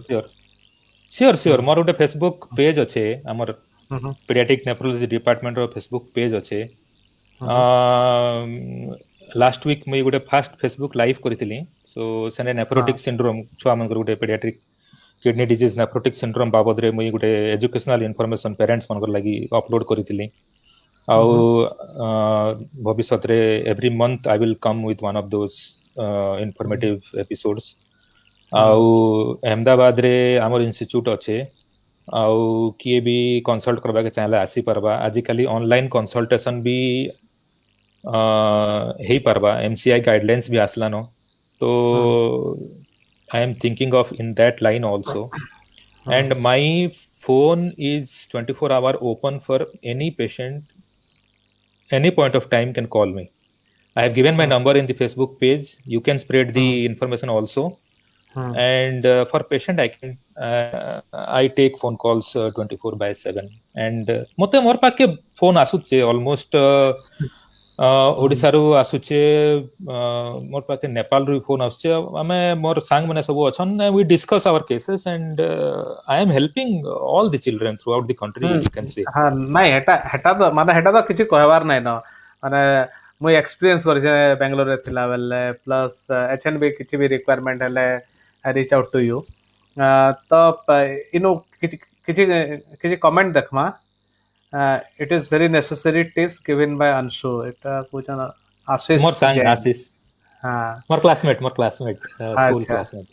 श्योर मोर गोटे फेसबुक पेज अच्छे, हमर पेडियाट्रिक नेफ्रोलॉजी डिपार्टमेंट रो फेसबुक पेज अच्छे. लास्ट वीक मुई गोटे फास्ट फेसबुक लाइव करथिली. सो सेने नेफ्रोटिक सिंड्रोम छुआ मन गोटे paediatric kidney disease nephrotic syndrome बाबद रे मुई गोटे एजुकेशनल इन्फॉर्मेशन पेरेंट्स मन लागि अपलोड करथिली. आउ भविष्य रे every month I will come with one of those informative episodes. आउ अहमदाबाद रे हमर इंस्टीट्यूट अच्छे, आउ किए भी कंसल्ट करबा के चाहला आसी परबा. आजिकली ऑनलाइन कंसल्टेशन भी हे परबा, एमसीआई गाइडलाइंस भी आसला नो, तो I am thinking of in that line also. And my phone is 24 hour open for any patient, any point of time can call me. I have given my number in the Facebook page. You can spread the information also. And for patient I take phone calls 24/7. And मते मोर पाके phone आसुचे almost Odisha रो आसुचे, मोर पाके नेपाल रो phone आसुचे. हमें मोर सांग माने सब अछन, we discuss our cases and I am helping all the children throughout the country, you can say. हाँ नहीं हेटा हेटा तो माने हेटा तो किछि कहबार नहीं न, माने मुई एक्सपीरियंस कर जे बेंगलोर रे थिला बेले प्लस एचएनबी किछि भी रिक्वायरमेंट हले I reach out to you. तो इनो किछि किछि किछि कमेंट देखमा. It is very necessary tips given by Anshu. एटा पूछन आशीष मोर सांग जैन. आशीष, हाँ मोर क्लासमेट स्कूल क्लासमेट.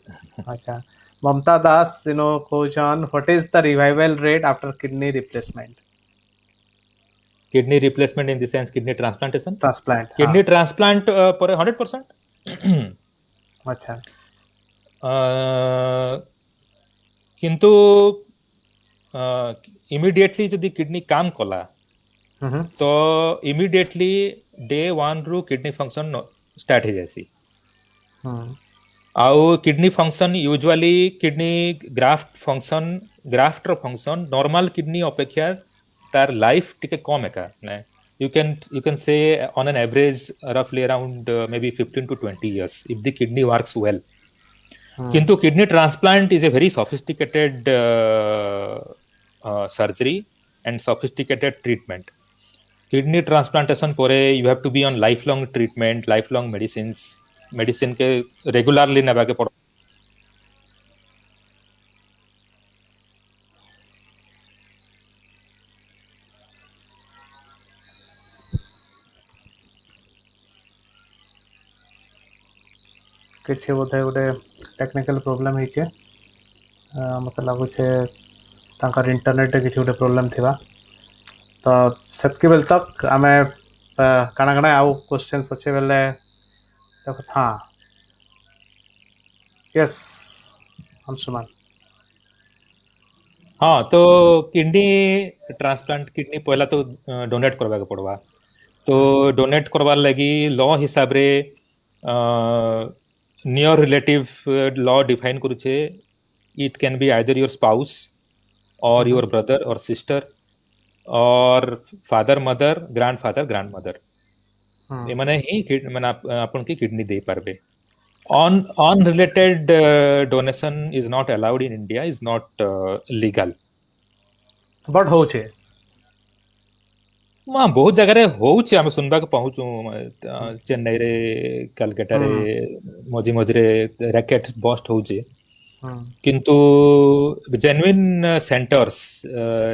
अच्छा. Mamata Das question, what is the revival rate after kidney replacement? Kidney replacement in the sense kidney transplantation. Transplant kidney transplant पर 100%. अच्छा. किंतु इमिडिएटली जदि किडनी काम कला तो इमिडिएटली डे 1 रु किडनी फंक्शन स्टार्ट हो जासी. आउ किडनी फंक्शन यूजुअली किडनी ग्राफ्टर फंक्शन नॉर्मल किडनी अपेक्षा तार लाइफ टिके कम एका ना you can say on an average roughly around maybe 15 to 20 years if the kidney works well. किंतु kidney transplant is a very sophisticated surgery and sophisticated treatment. Kidney transplantation पर you have to be on lifelong treatment, lifelong medicine के regularly नेबा के पड़. କିଛି ବୋଧେ ଗୋଟେ technical problem ହେଇଛି. ମୋତେ ଲାଗୁଛି ତାଙ୍କର ଇଣ୍ଟରନେଟ୍ରେ କିଛି ଗୋଟେ ପ୍ରୋବ୍ଲେମ୍ ଥିବା. ତ ସେତିକି ବେଲେ ତକ୍ ଆମେ କାଣା କାଣା ଆଉ କ୍ୱେଶ୍ଚନ୍ସ ଅଛି ବେଲେ ଦେଖ. ହଁ ୟେସ୍ अंशुमान. हाँ तो किडनी ट्रांसप्लांट किडनी पहला तो डोनेट करवा के पड़वा. तो डोनेट करवार लगी लॉ हिसाब रे नियर रिलेटिव लॉ डिफाइन करूछे. It can be either your spouse और योर ब्रदर और सिस्टर और फादर मदर ग्रांडफादर ग्रांडमदर एमाने ही माने आपन की किडनी दे पारबे. Unrelated donation is not allowed in India, is not legal. But होचे बहुत जगह रे होउचे आमे सुनबा के पहुंचू. चेन्नई रे कलकत्ता रे मझी मझी रे रैकेट बस्ट होउचे. किंतु जेन्युइन सेंटर्स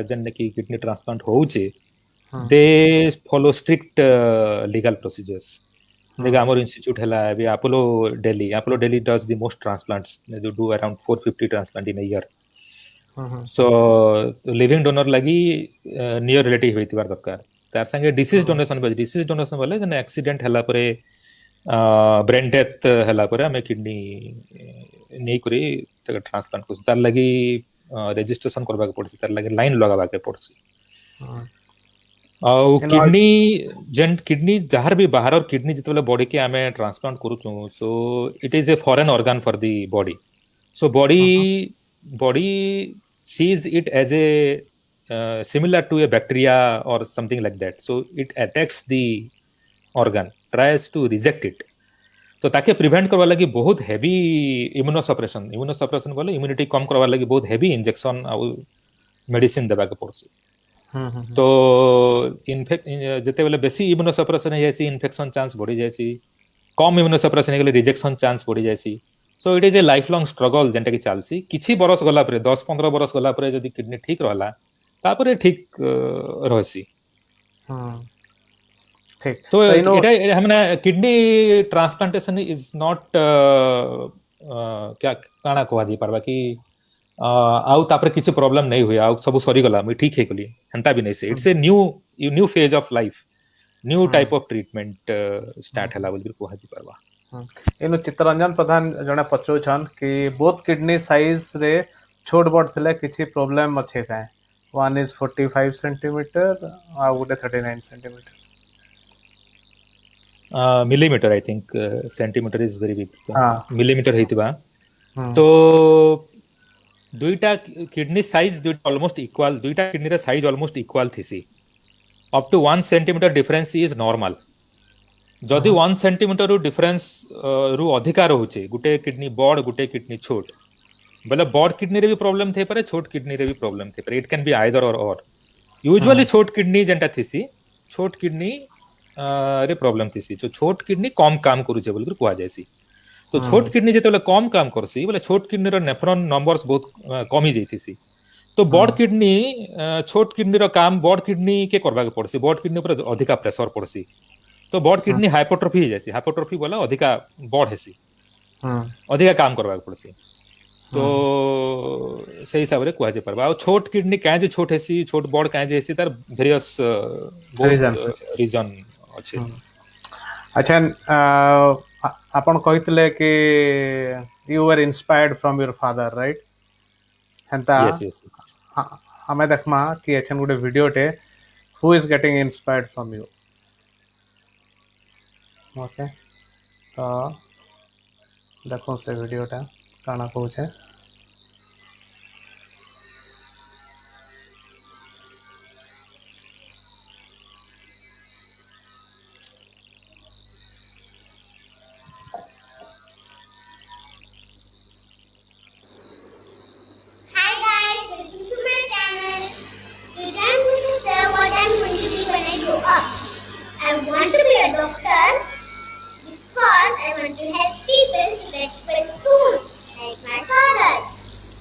जन्ने की किडनी ट्रांसप्लांट होउचे they follow strict legal procedures. देखा आमर इंस्टीट्यूट हैला अभी Apollo Delhi does the most transplants. They do around 450 transplant in a year. So living donor लगी नियर रिलेटिव होइतिबार दरकार. तार संगे डिसीज डोनेशन बोले जने एक्सीडेंट हैला परे ब्रेन डेथ हैला परे हमें किडनी नै करी तक ट्रांसप्लांट को तार लगी रजिस्ट्रेशन करबा के पड़सी. तार लगी लाइन लगाबा के पड़सी. और किडनी जहार भी बाहर और किडनी जितबेले बॉडी के आमे ट्रांसप्लांट करूछु. So it is a foreign organ for the body. So body sees it as a similar to a bacteria or something like that. So it attacks the organ, tries to reject it. तो ताके prevent करवा लगी बहुत heavy immunosuppression बोले immunity कम करवा लगी बहुत heavy injection और मेडिसिन देबा के पड़सी. तो इनफेक्ट जते बेले बेसी इम्यूनोसप्रेशन है जैसी इन्फेक्शन चांस बढ़ी जैसी. कम इम्यूनोसप्रेशन है गेले रिजेक्शन चांस बढ़ी जैसी. So it is a lifelong struggle जेंटा की चलसी. किछि बरस गला परे 10-15 बरस गला परे जदी किडनी ठीक रहला तापरे ठीक रहसी. ठीक. तो एटा हमने किडनी ट्रांसप्लांटेशन इज नॉट क्या काना कहवा जी पारबा कि आउ तापरे किछि प्रॉब्लम नहीं हुआ आउ सब सरी गला मैं ठीक हे गली हंता भी नहीं से. It's a new phase of life, new type of treatment start हला बोल कहवा जी पारबा. इनु चित्तरंजन प्रधान जने पचौछन कि बोथ किडनी साइज रे छोट बड़ थिले किछि प्रॉब्लम अछि काए. वन इज 45 सेंटीमीटर आ गुटे 39 centimetre. Millimetre I think centimetre is very big. Millimetre हेतिबा. तो दुईटा किडनी साइज दुईटा ऑलमोस्ट इक्वल. दुईटा किडनी रे साइज ऑलमोस्ट इक्वल थिसी. Up to 1 centimetre difference is normal. जदि 1 सेंटीमीटर रु डिफरेंस रु अधिका रहउचे गुटे किडनी बड़ गुटे किडनी छोट बोले बड़ किडनी रे भी प्रॉब्लम थे पारे छोट किडनी रे भी प्रॉब्लम थे पारे. इट कैन बी आइदर और यूजुअली छोट किडनी जेंटा थिसी छोट किडनी रे प्रॉब्लम थिसी. जो छोट किडनी कम काम करूचे बोल कहवा जायसी. तो छोट किडनी जेतेले कम काम करसी बोले छोट किडनी रो नेफ्रॉन नंबर्स बहुत कमी जैतिसी. तो बड़ किडनी छोट किडनी रो काम बड़ किडनी के करबा के पड़सी. बड़ किडनी पर अधिका प्रेशर पड़सी. तो बड़ किडनी हाइपोट्रोफी हो जासी. हाइपोट्रोफी बोला अधिका बड़ हेसी अधिका काम करबा पड़सी. तो सही हिसाब रे कहवा जे परबा. छोट किडनी काहे जे छोट हेसी छोट बड़ काहे जे हेसी तार वेरियस रीजन अछि. अच्छा आपण कहितले कि you were inspired from your father right. हंता यस हमें देखमा कि एछन गुटे वीडियो टे who is getting inspired from you. Okay. तो देखो से वीडियोटा काना कहूचे। Hi guys, welcome to my channel. Today I'm going to say what I'm going to be when I grow up. I want to be a doctor because I want to help people to get well soon, like my father.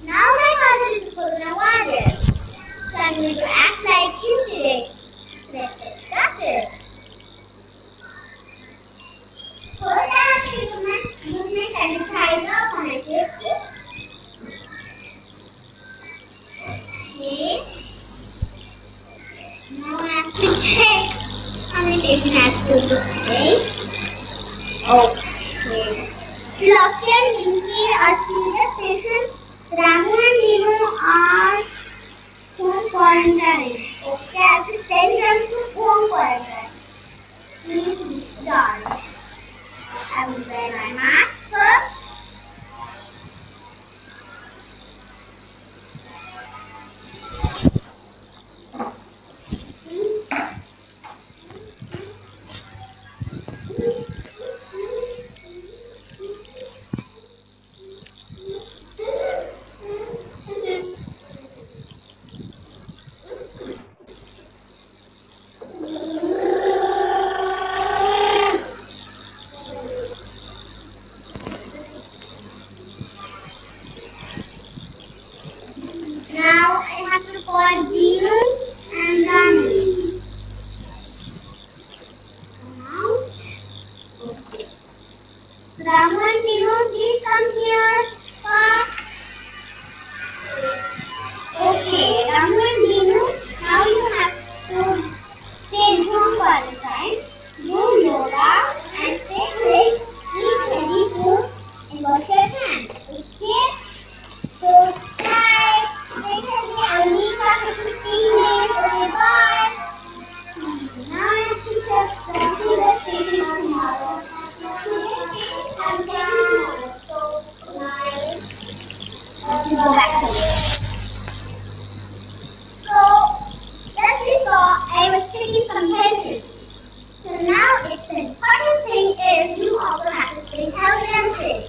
Now my father is a corona warrior, so I'm going to act like him today. Let's get started. First, I have to use my sanitizer for my safety. Okay. Now I have to check how many patients I have to do today. Okay. Fluffy and Winky are serious patients. Ramu and Nemo are home quarantine. Okay, I have to send them to home quarantine. Please discharge. I will wear my mask first. Now I have to call Gino and Ramu. Out. Ramu and Gino, please come here fast. Okay, Ramu and Gino, now you have to stay home quarantine, do yoga and stay quick, eat healthy food and wash your hands. Okay? So, bye. Stay healthy. I will meet you after 15 days. Okay, bye. Now I have to check the sugar station tomorrow. I'm down. So, nice. To go back to work. So, as you saw, I was taking some medicine. So now it's the important thing is you also have to stay healthy and safe.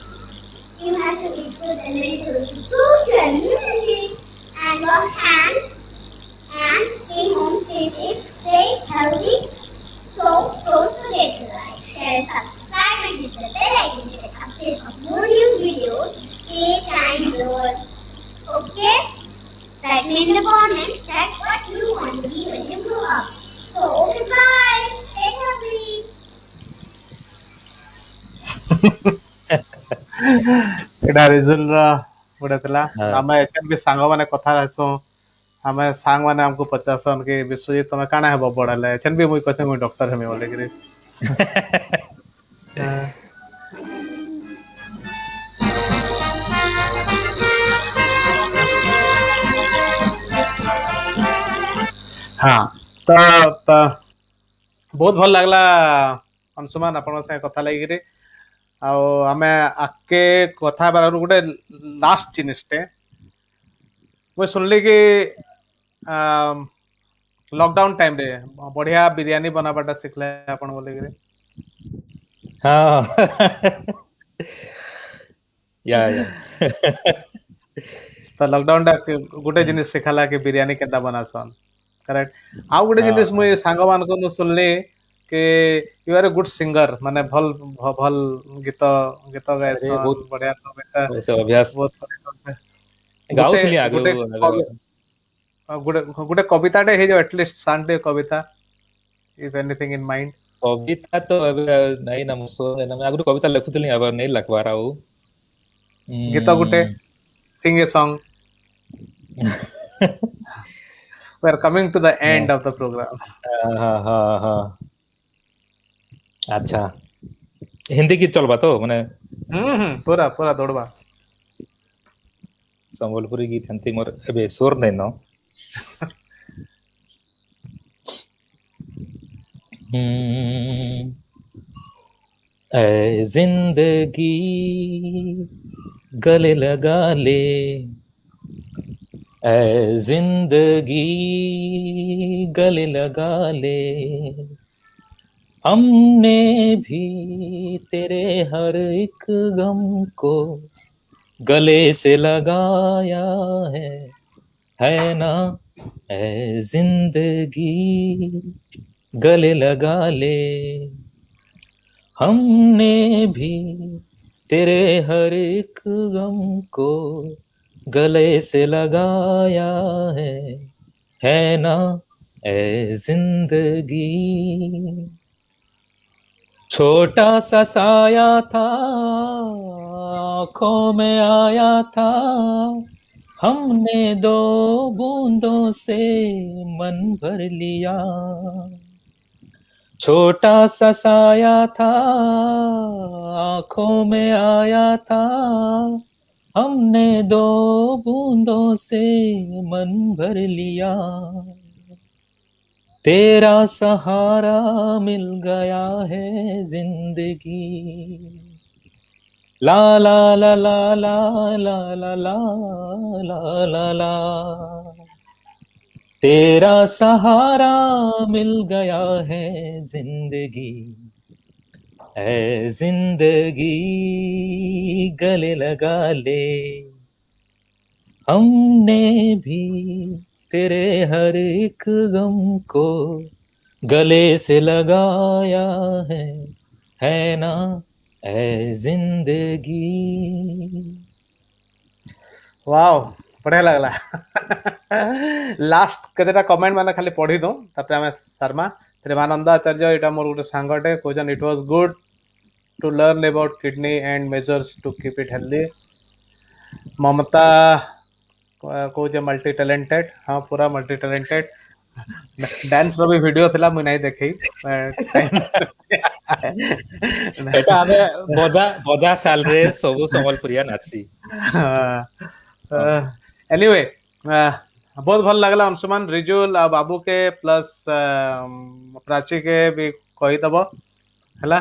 You have to eat food and vegetables to boost your immunity and wash hands and stay home, stay safe, stay healthy. So don't forget to like, share, subscribe and hit the bell icon to get updates of more new videos. Stay kind, Lord. Okay? Write me in the comments that what you want to be when you grow up. So okay, bye. Stay healthy. Etah result गोटे थिला हाँ। आमे HN भी सांग माने कथा रहसु आमे सांग माने हमको पचासन कि विश्वजीत तमे काना हेबो बड़ले एचएन भी मुई कहसे मुई डॉक्टर हेमे बोले कि हाँ तो बहुत भल लागला अंशुमान आपन से कथा लागिरे आ आमे आके कथा बार गोटे लास्ट जिनिसटे मुई सुनली कि लॉकडाउन टाइम रे बढ़िया बिरयानी बनाबाटा सिखले आपन बोले कि हाँ या तो लॉकडाउन टा गोटे जिनिस सिखाला कि बिरयानी केदा बनासन करेक्ट आउ गोटे जिनिस मुई सांग मान को सुनली कि you are a good singer माने भल भल गीत गीत गायसन बहुत- बढ़िया कविता वैसे अभ्यास बहुत गाउଥିଲି ଆଗରୁ गोटे गोटे गोटे कविताटे हे जो एटलिस्ट शांति कविता इफ एनीथिंग इन माइंड କବିତା ତ ଏବେ ନାଇଁ ନା ମୁଁ ମୁଁ ଆଗରୁ କବିତା ଲେଖୁଥିଲି ଏବେ ନାଇଁ ଲେଖବାର ଆଉ गीत गोटे sing a song we are coming to the end of the program ହଁ ହଁ ହଁ ଆଚ୍ଛା ହିନ୍ଦୀ ଗୀତ ଚଲବା ତ ମାନେ पूरा पूरा दौड़वा ସମ୍ବଲପୁରୀ ଗୀତ ହେନ୍ତି ମୋର ଏବେ ସ୍ୱର ନାଇଁ ନ ऐ जिंदगी गले लगा ले, ऐ जिंदगी गले लगा ले, हमने भी तेरे हर एक गम को गले से लगाया है ना, ऐ जिंदगी गले लगा ले, हमने भी तेरे हर एक गम को गले से लगाया है ना, ऐ जिंदगी। छोटा सा साया था, आंखों में आया था, हमने दो बूंदों से मन भर लिया। छोटा सा साया था, आंखों में आया था, हमने दो बूंदों से मन भर लिया। तेरा सहारा मिल गया है जिंदगी, ला ला ला ला ला ला ला ला ला ला ला, तेरा सहारा मिल गया है जिंदगी, ऐ जिंदगी गले लगा ले, हमने भी तेरे हर एक गम को गले से लगाया है ना, ऐ जिंदगी। वाओ बढ़िया लगला। लास्ट केतेटा कमेंट माने खाली पढ़ी दो तापर आमे शर्मा प्रेमानंद आचार्य एटा मोर गोटे सांगटे कोजन it was good to learn about kidney and measures to keep it healthy. Mamata कोजे मल्टी टैलेंटेड, हाँ पूरा मल्टी टैलेंटेड। डांस रो भी वीडियो थिला मुई नहीं देखई एटा आमे बजा बजा साल रे सबु संबलपुरिया नाचसी। एनीवे बहुत भल लगला अंशुमान रिजुल आ बाबू के प्लस प्राची के भी कही दब हैला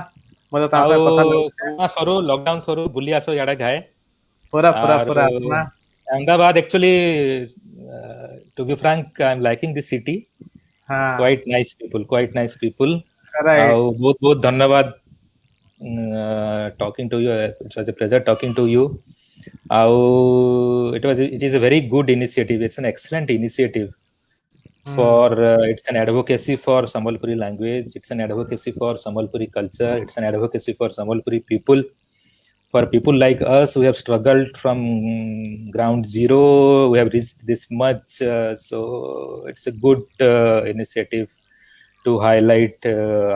मते ता पे कथा कोरोना सरो लॉकडाउन सरो बुली आसो याडा घाए पूरा पूरा पूरा आसना। Ahmedabad actually to be frank I am liking this city, हाँ क्वाइट नाइस पीपल राइट बहुत बहुत धन्यवाद talking to you, it was a pleasure talking to you. It is a very good initiative, it's an excellent initiative for it's an advocacy for Sambalpuri language, it's an advocacy for Sambalpuri culture, it's an advocacy for Sambalpuri people, for people like us who have struggled from ground zero, we have reached this much, so it's a good initiative to highlight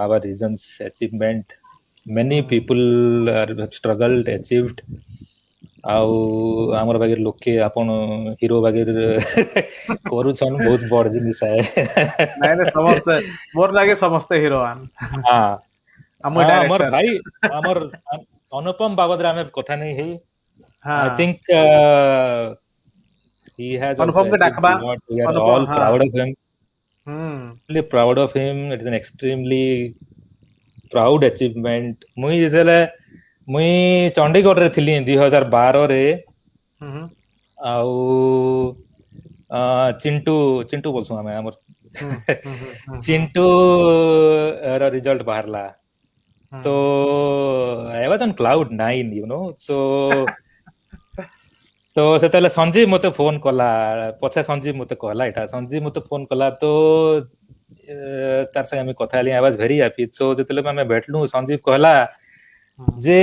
our region's achievement. Many people have struggled, achieved, ଆଉ ଆମର ବାଗିର ଲୋକେ ଆପଣ hero ବାଗିର କରୁଛନ୍ ବହୁତ ବଡ ଜିନିଷ ଆଏ। ନାଇଁ ନାଇଁ ସମସ୍ତେ ମୋର ଲାଗେ ସମସ୍ତେ ହିରୋଆନ। ହଁ ଆମ ଆମର ଡାଇରେକ୍ଟର ଭାଇ ଆମର ଅନୁପମ ବାବଦରେ ଆମେ କଥା ନେଇ ହେଇ हाँ I think he has also अनुपम के achieved डाकबा a lot. We are Anupam all हाँ proud of him. Hmm Really proud of him. It is an extremely proud achievement. ମୁଇଁ ଯେତେବେଳେ ମୁଇଁ ଚଣ୍ଡିଗଡ଼ରେ ଥିଲି 2012 ରେ, हम्म ଆଉ ଚିଣ୍ଟୁ ଚିଣ୍ଟୁ ବୋଲସୁଁ ଆମେ ଆମର ଚିଣ୍ଟୁ ର ରିଜଲ୍ଟ ବାହାରିଲା ତ I was on cloud 9, you know, so ତ ସେତେବେଳେ ସଞ୍ଜୀବ ମତେ ଫୋନ କଲା, ପଛେ ସଞ୍ଜୀବ ମତେ କହିଲା ଏଇଟା, ସଞ୍ଜୀବ ମତେ ଫୋନ କଲା ତ ତାର ସାଙ୍ଗେ ଆମେ କଥା ହେଲି, I was very happy। so ଯେତେବେଳେ ଆମେ ଭେଟଲୁ ସଞ୍ଜୀବ କହିଲା ଯେ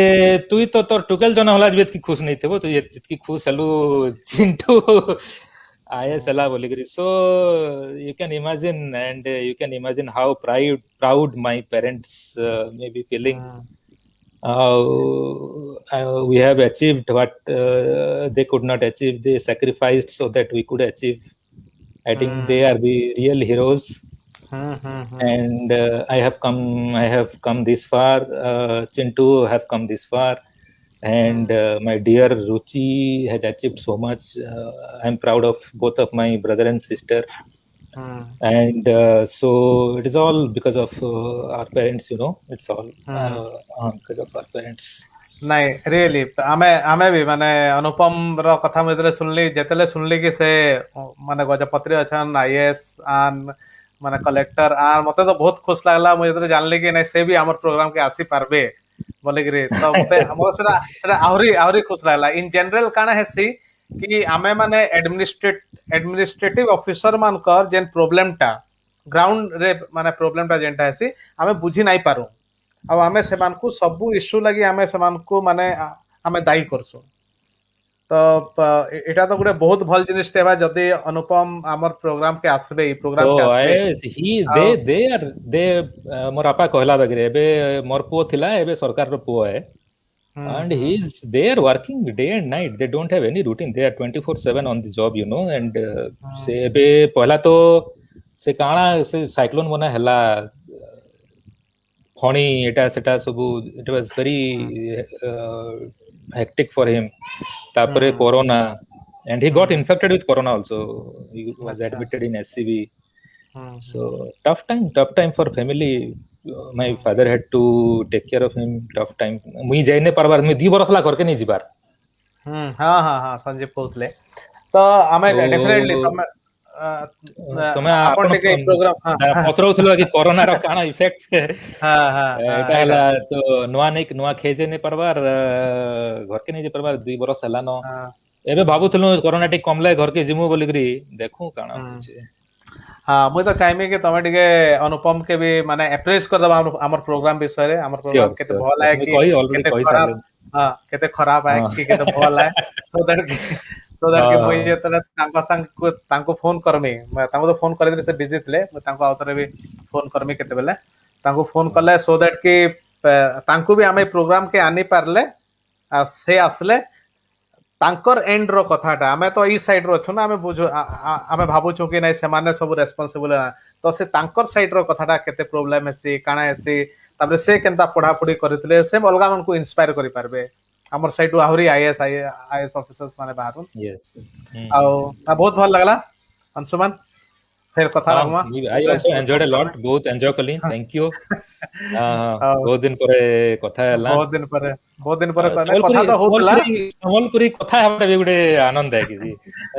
ତୁଇ ତ ତୋର ଟୁକେଲ ଜନ होला ଯେ ଏତକି ଖୁସ नहीं थे तू ଏତକି ଖୁସ ହେଲୁ ଚିଣ୍ଟୁ IS ହେଲା ବୋଲିକିରି। so you can imagine and you can imagine how proud my parents may be feeling. We have achieved what they could not achieve, they sacrificed so that we could achieve. I think they are the real heroes. And I have come this far, Chintu have come this far, and my dear Ruchi has achieved so much. I'm proud of both of my brother and sister, and so it is all because of our parents, you know. It's all because of our parents. ନାଇଁ really ଆମେ ବି ମାନେ ଅନୁପମ ର କଥା ମୁଁ ଯେତେବେଳେ ଶୁଣିଲି କି ସେ ମାନେ ଗଜପତିରେ ଅଛନ୍ IAS ଆନ୍ ମାନେ କଲେକ୍ଟର ଆନ୍ ମତେ ତ ବହୁତ ଖୁସି ଲାଗିଲା। ମୁଁ ଯେତେବେଳେ ଜାଣିଲି କି ନାଇଁ ସେ ବି ଆମର ପ୍ରୋଗ୍ରାମ କେ ଆସି ପାରବେ ବୋଲିକିରି, ତ ମତେ ଆମର ସେଟା ଆହୁରି ଖୁସି ଲାଗିଲା। ଇନ ଜେନେରାଲ କାଣା ହେସି କି ଆମେ ମାନେ ଏଡମିନିଷ୍ଟ୍ରେଟିଭ ଅଫିସର ମାନଙ୍କର ଯେନ୍ ପ୍ରୋବ୍ଲେମ ଟା ଗ୍ରାଉଣ୍ଡ ରେ ମାନେ ପ୍ରୋବ୍ଲେମ ଟା ଯେନ୍ଟା ହେସି ଆମେ ବୁଝି ନାଇଁ ପାରୁ, ଆଉ ଆମେ ସେମାନଙ୍କୁ ସବୁ ଇସ୍ୟୁ ଲାଗି ଆମେ ସେମାନଙ୍କୁ ମାନେ ଆମେ ଦାୟୀ କରଛୁ। ତ ଏଇଟା ତ ଗୋଟେ ବହୁତ ଭଲ ଜିନିଷଟେ ହେବା ଯଦି ଅନୁପମ ଆମର ପ୍ରୋଗ୍ରାମ କେ ଆସିବେ, ଏଇ ପ୍ରୋଗ୍ରାମ So କେ ଆସିବେ। they मोर आपा कहला बगरे एबे मोर पुओ थिला एबे सरकार रो पुओ है, and they are working day and night. They don't have any routine. They are 24/7 on the job, you know. And से एबे पहला तो से काଣା से साइक्लोन बना हला फणी एटा सेटा सब, it was very hectic for him. तापरे corona, and he got infected with corona also. He was admitted in SCB. So tough time for family. My father had to take care of him. Tough time. मुई जाइने परबार मुई 2 बरस ला करके नहीं जिबार। हाँ संजीव कहते तो आमे डेफिनेटली तमे आपण टिके प्रोग्राम पचरौथलो कि कोरोना रो काना इफेक्ट एटा हला तो नुआ खेजे ने परबार घर के नहीं जे परबार 2 बरस हला न एबे भाबुथलो कोरोना टिक कमले घर के जिमु बोलिकरी देखू काना होचे। हाँ मुझे तो चाहिए कि तमे टिके अनुपम के भी माने अप्रेस कर दबा हमर प्रोग्राम विषय रे। हमर प्रोग्राम केते भल है कि केते खराब है कि केते भल है, सो दैट कि मुई जेतले तांको फोन करमी, मैं तांको तो फोन करे से बिजी थिले, मैं तांको आउतरे भी फोन करमी केते बेले तांको फोन करले, सो दैट कि तांको भी आमे प्रोग्राम के आनी पारले से आसले तांकर एंड रो कथाटा आमे तो ई साइड रो छु ना, आमे भाबु छु कि नै से माने सब रेस्पोंसिबल ना, तो से तांकर साइड रो कथाटा केते प्रॉब्लम हेसी काना हेसी, ताबरे से केनता पढ़ा पढ़ी करथिले से अलगा मन को इंस्पायर करि पारबे। हमर साइड टू आहुरी आईएएस ऑफिसर्स माने बाहरन। यस आ बहुत भल लागला अंशुमान, फिर कथा लागमा। I also enjoyed a lot, बहुत एन्जॉय करली। Thank you. बहुत दिन परे कथा हला, बहुत दिन परे कथा तो होतला। संबलपुरी कथा हबा बे गुडे आनंद है कि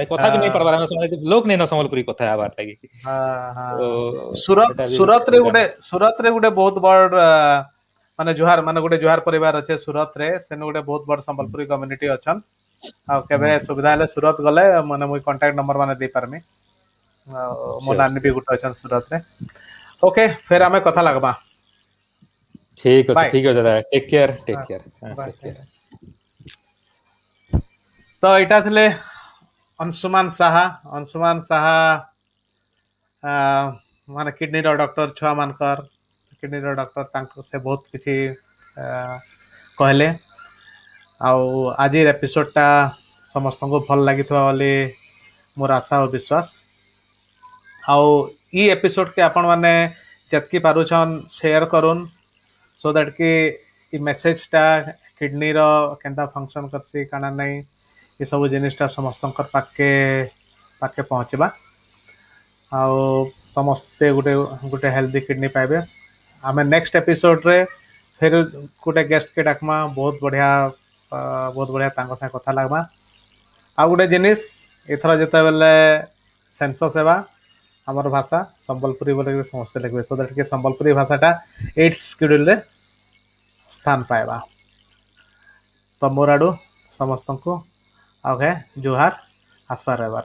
कथा भी नहीं परबार लोग नहीं न संबलपुरी कथा हबा लागी। हां सूरत रे गुडे बहुत बड़ माने जुहार परिवार अच्छे सूरत रे, सेन गुडे बहुत बड़ संबलपुरी कम्युनिटी अछन। आ केबे सुविधा ले सूरत गले माने मुई कांटेक्ट नंबर माने दे पारमी, मो नानी भी गुटे अछन सूरत रे। ओके फिर हमें कथा लागबा। ठीक है दादा, टेक केयर। तो इटा थिले अंशुमान साहा माने किडनी रो डॉक्टर, छुआ मानकर किडनी रो डॉक्टर, तांको से बहुत किछि कहले। आज एपिसोडटा समस्त को भल लगी बोली मोर आशा और विश्वास। ई एपिसोड के आपण माने जतकी पारुछन शेयर करून्, सो दैट कि ई मेसेजटा किडनी रो केनता फंक्शन करसी काना नहीं, ये सब जिनिसटा समस्त पाके पहुँचवा, समस्ते गुटे हेल्दी किडनी पाइबे। आमे नेक्स्ट एपिसोड रे फिर गुटे गेस्ट के डाकमा, बहुत बढ़िया तांको साथ कथा लागबा। आ गुटे जिनिस एथरा जेते बेले सेंसस हेबा हमर भाषा संबलपुरी बोले समस्ते लिखबे, सो दैट कि संबलपुरी भाषाटा 8th शेड्यूल रे स्थान पाएबा। तो मोर आडू समस्त को ओके जुहार, आसवा रहबार।